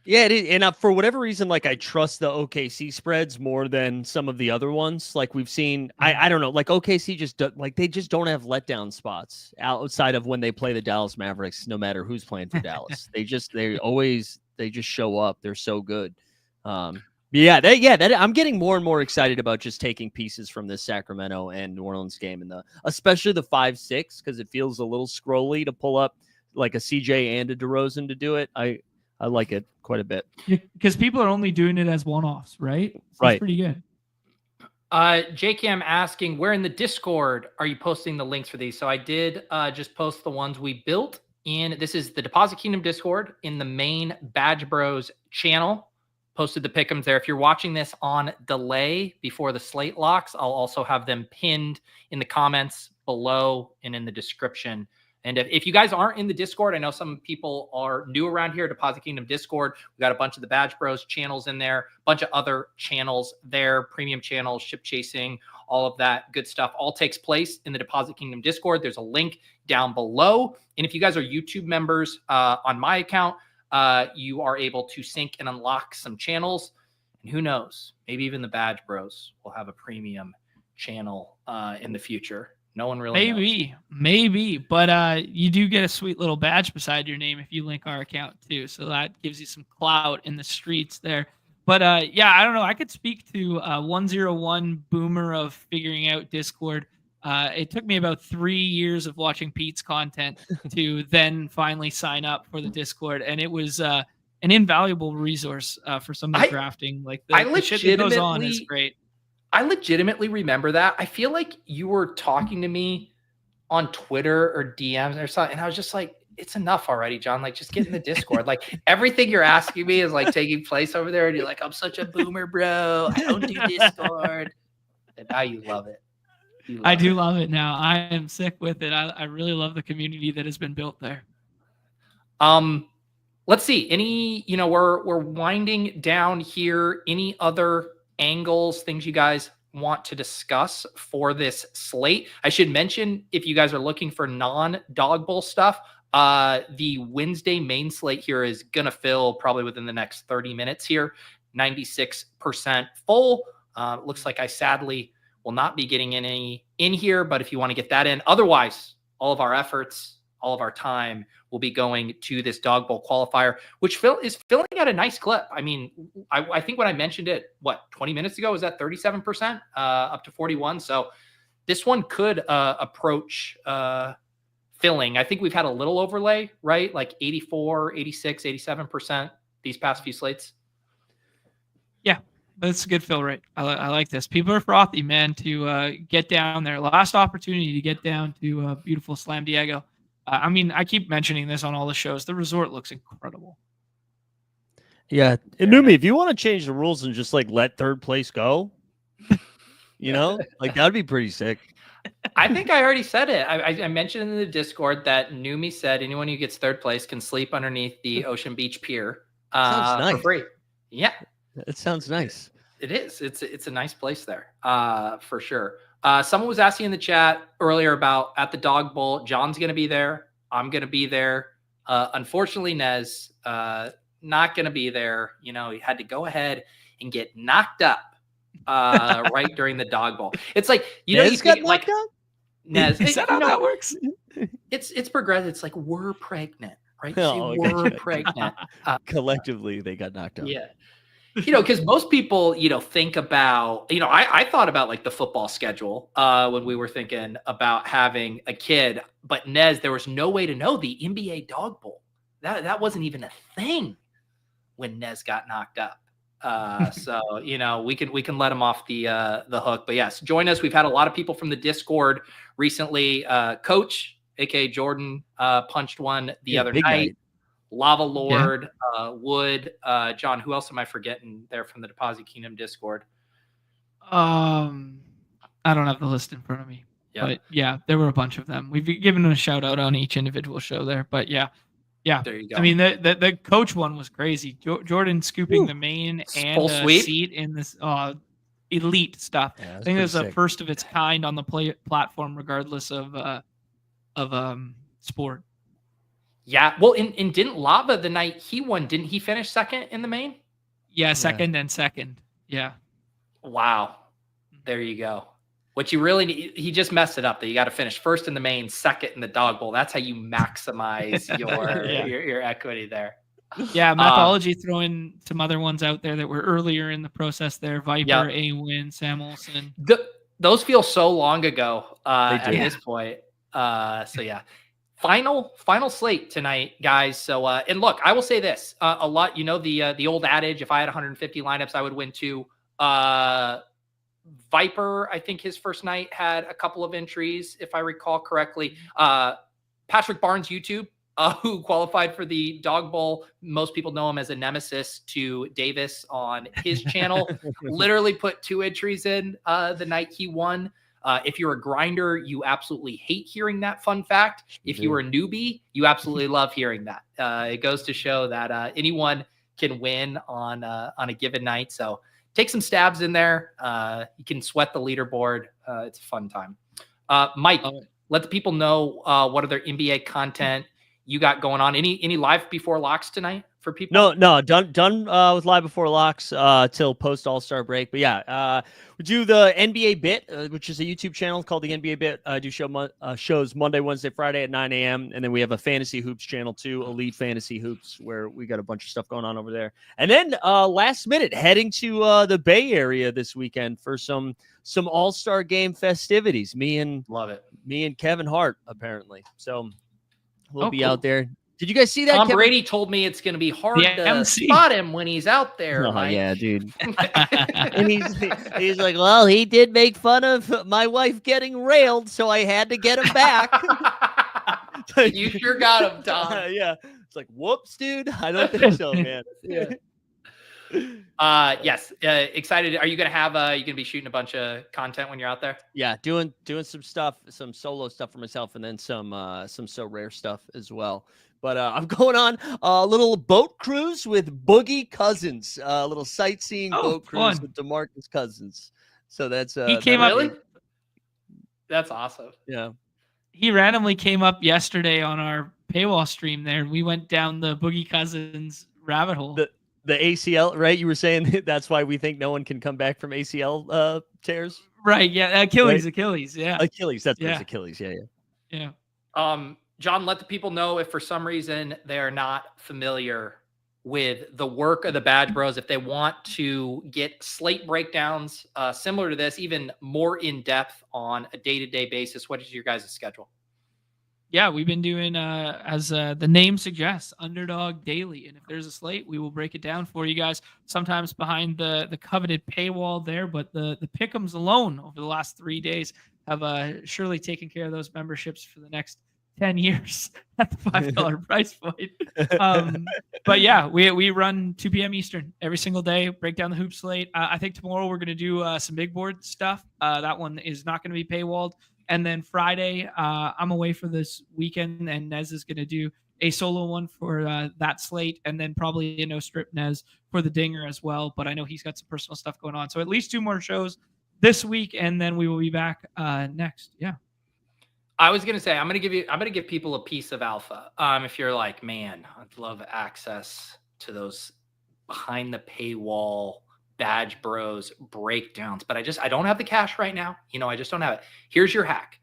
Yeah, it is. And for whatever reason, like I trust the OKC spreads more than some of the other ones. Like we've seen, I don't know, like OKC they just don't have letdown spots outside of when they play the Dallas Mavericks. No matter who's playing for Dallas, they just show up. They're so good. I'm getting more and more excited about just taking pieces from this Sacramento and New Orleans game, and especially the 5-6, because it feels a little scrolly to pull up like a CJ and a DeRozan to do it. I like it quite a bit. Because people are only doing it as one-offs, right? So right. It's pretty good. JCam asking, where in the Discord are you posting the links for these? So I did just post the ones we built in. This is the Deposit Kingdom Discord in the main BadgeBros channel. Posted the pick'ems there. If you're watching this on delay before the slate locks, I'll also have them pinned in the comments below and in the description. And if you guys aren't in the Discord, I know some people are new around here, Deposit Kingdom Discord. We got a bunch of the BadgeBros channels in there, a bunch of other channels there, premium channels, ship chasing, all of that good stuff all takes place in the Deposit Kingdom Discord. There's a link down below. And if you guys are YouTube members on my account, you are able to sync and unlock some channels. And who knows, maybe even the BadgeBros will have a premium channel in the future. No one really knows. Maybe, but you do get a sweet little badge beside your name if you link our account too. So that gives you some clout in the streets there. But yeah, I don't know. I could speak to 101 boomer of figuring out Discord. It took me about 3 years of watching Pete's content to then finally sign up for the Discord, and it was an invaluable resource for some of the drafting. Like the shit that goes on is great. I legitimately remember that. I feel like you were talking to me on Twitter or DMs or something, and I was just like, it's enough already, John. Like, just get in the Discord. Like, everything you're asking me is like taking place over there, and you're like, I'm such a boomer, bro. I don't do Discord. And now you love it. I do love it now. I am sick with it. I really love the community that has been built there. Let's see. We're winding down here. Any other angles, things you guys want to discuss for this slate? I should mention, if you guys are looking for non-Dawg Bowl stuff, the Wednesday main slate here is going to fill probably within the next 30 minutes here. 96% full. Looks like I sadly will not be getting any in here, but if you want to get that in, otherwise, all of our efforts, all of our time will be going to this Dawg Bowl qualifier, which is filling at a nice clip. I mean, I think when I mentioned it, 20 minutes ago, was that 37%, up to 41. So this one could approach filling. I think we've had a little overlay, right? Like 84, 86, 87% these past few slates. Yeah, that's a good fill rate. I like this. People are frothy, man, to get down there. Last opportunity to get down to beautiful Slam Diego. I mean, I keep mentioning this on all the shows. The resort looks incredible. Yeah. And Numi, if you want to change the rules and just like let third place go, like that'd be pretty sick. I think I already said it. I mentioned in the Discord that Numi said anyone who gets third place can sleep underneath the Ocean Beach Pier for free. Yeah. It sounds nice. It is. It's a nice place there, for sure. Someone was asking in the chat earlier about at the Dawg Bowl. John's going to be there. I'm going to be there. Unfortunately, Nez not going to be there. He had to go ahead and get knocked up right during the Dawg Bowl. It's like Nez got knocked up. Nez, is that how that works? It's progressive. It's like we're pregnant, right? Oh, we're pregnant. Collectively, they got knocked up. Yeah. Because most people, think about, I thought about like the football schedule when we were thinking about having a kid. But Nez, there was no way to know the NBA Dawg Bowl. That wasn't even a thing when Nez got knocked up. So we can let him off the hook. But yes, join us. We've had a lot of people from the Discord recently. Coach, aka Jordan, punched one the other night. Night. Lava Lord, Wood, John. Who else am I forgetting there from the Deposit Kingdom Discord? I don't have the list in front of me. Yeah. But yeah, there were a bunch of them. We've given them a shout out on each individual show there. But yeah. There you go. I mean, the coach one was crazy. Jordan scooping the main and seat in this elite stuff. Yeah, I think it was the first of its kind on the platform, regardless of sport. Yeah. Well, and didn't Lava the night he won, didn't he finish second in the main? Yeah, second and second. Yeah. Wow. There you go. What you really need, he just messed it up that you got to finish first in the main, second in the Dog Bowl. That's how you maximize your equity there. Yeah, Mathology throwing some other ones out there that were earlier in the process there. Viper, A-Win, Sam Olsen. Those feel so long ago at this point. So yeah. Final slate tonight, guys. So and look, I will say this. A lot, the old adage, if I had 150 lineups, I would win 2. Viper, I think his first night had a couple of entries, if I recall correctly. Patrick Barnes, YouTube, who qualified for the Dog Bowl. Most people know him as a nemesis to Davis on his channel. Literally put 2 entries in the night he won. If you're a grinder, you absolutely hate hearing that fun fact. If you were a newbie, you absolutely love hearing that. It goes to show that anyone can win on a given night. So take some stabs in there. You can sweat the leaderboard. It's a fun time. Mike, let the people know what other NBA content you got going on. Any live before locks tonight for people? No, done with live before locks till post All-Star break. But yeah, we do the NBA Bit, which is a YouTube channel called the NBA Bit. I do shows Monday, Wednesday, Friday at 9 a.m. And then we have a Fantasy Hoops channel too, Elite Fantasy Hoops, where we got a bunch of stuff going on over there. And then last minute, heading to the Bay Area this weekend for some All-Star game festivities. Me and Kevin Hart, apparently. So we'll be out there. Did you guys see that? Tom Brady told me it's going to be hard to spot him when he's out there. Oh, yeah, dude. And he's like, well, he did make fun of my wife getting railed, so I had to get him back. You sure got him, Tom. Yeah. It's like, whoops, dude. I don't think so, man. Yeah. Yes. Excited. Are you going to have, you going to be shooting a bunch of content when you're out there? Yeah. Doing some stuff, some solo stuff for myself, and then some So Rare stuff as well. But I'm going on a little boat cruise with Boogie Cousins, a little sightseeing boat cruise with DeMarcus Cousins. So that's he came up. Really? That's awesome. Yeah. He randomly came up yesterday on our paywall stream there. We went down the Boogie Cousins rabbit hole. The ACL, right? You were saying that's why we think no one can come back from ACL tears. Right. Yeah. Achilles. Right? Achilles. Yeah. Achilles. That's Achilles. Yeah. John, let the people know if for some reason they're not familiar with the work of the Badge Bros, if they want to get slate breakdowns similar to this, even more in depth on a day-to-day basis. What is your guys' schedule? Yeah, we've been doing, as the name suggests, Underdog Daily. And if there's a slate, we will break it down for you guys, sometimes behind the coveted paywall there. But the pick'ems alone over the last 3 days have surely taken care of those memberships for the next 10 years at the $5 price point. But yeah, we run 2 p.m. Eastern every single day, break down the hoop slate. I think tomorrow we're going to do some big board stuff. That one is not going to be paywalled. And then Friday, I'm away for this weekend, and Nez is going to do a solo one for that slate, and then probably a no strip Nez for the Dinger as well. But I know he's got some personal stuff going on. So at least 2 more shows this week, and then we will be back next. Yeah. I was going to say, I'm going to give people a piece of alpha. If you're like, man, I'd love access to those behind the paywall Badge Bros breakdowns, but I don't have the cash right now. I just don't have it. Here's your hack.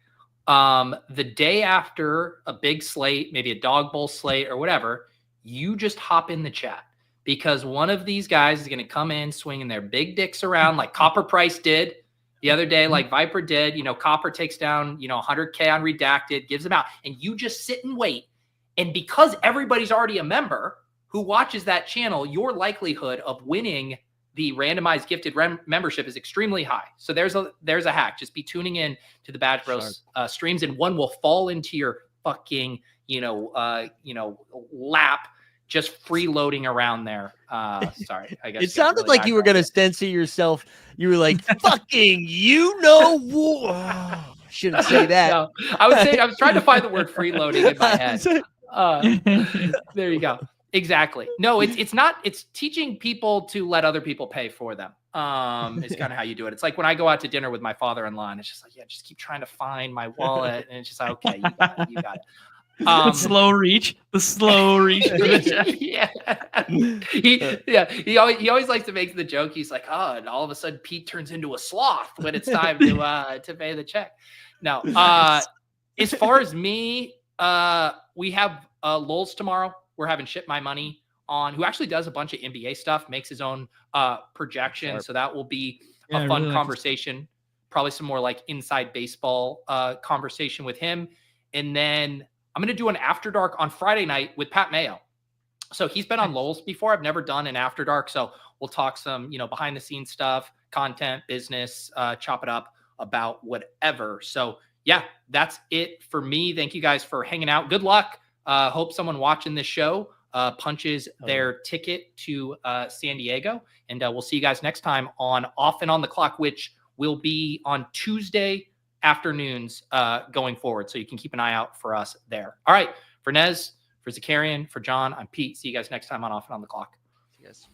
The day after a big slate, maybe a Dog Bowl slate or whatever, you just hop in the chat, because one of these guys is going to come in swinging their big dicks around like Copper Price did the other day, like Viper did. Copper takes down, 100K on redacted, gives them out, and you just sit and wait. And because everybody's already a member who watches that channel, your likelihood of winning the randomized gifted membership is extremely high. So there's a hack. Just be tuning in to the Badge Bros streams, and one will fall into your fucking, lap, just freeloading around there. Sorry, I guess it sounded like you were going to censor yourself. You were like, fucking, shouldn't say that. No, I was trying to find the word freeloading in my head. There you go. Exactly. No, it's not. It's teaching people to let other people pay for them. It's kind of how you do it. It's like when I go out to dinner with my father-in-law, and it's just like, yeah, just keep trying to find my wallet, and it's just like, okay, you got it. The slow reach for the check. He always likes to make the joke. He's like, oh, and all of a sudden Pete turns into a sloth when it's time to pay the check. Now, as far as me, we have Lowell's tomorrow. We're having Ship My Money on, who actually does a bunch of NBA stuff, makes his own projections. So that will be a fun conversation. Probably some more like inside baseball conversation with him. And then I'm going to do an After Dark on Friday night with Pat Mayo. So he's been on Lowell's before. I've never done an After Dark. So we'll talk some, behind the scenes stuff, content, business, chop it up about whatever. So yeah, that's it for me. Thank you guys for hanging out. Good luck. Hope someone watching this show punches their ticket to San Diego. And we'll see you guys next time on Off and On the Clock, which will be on Tuesday afternoons going forward. So you can keep an eye out for us there. All right. For Nez, for Zakarian, for John, I'm Pete. See you guys next time on Off and On the Clock. Yes.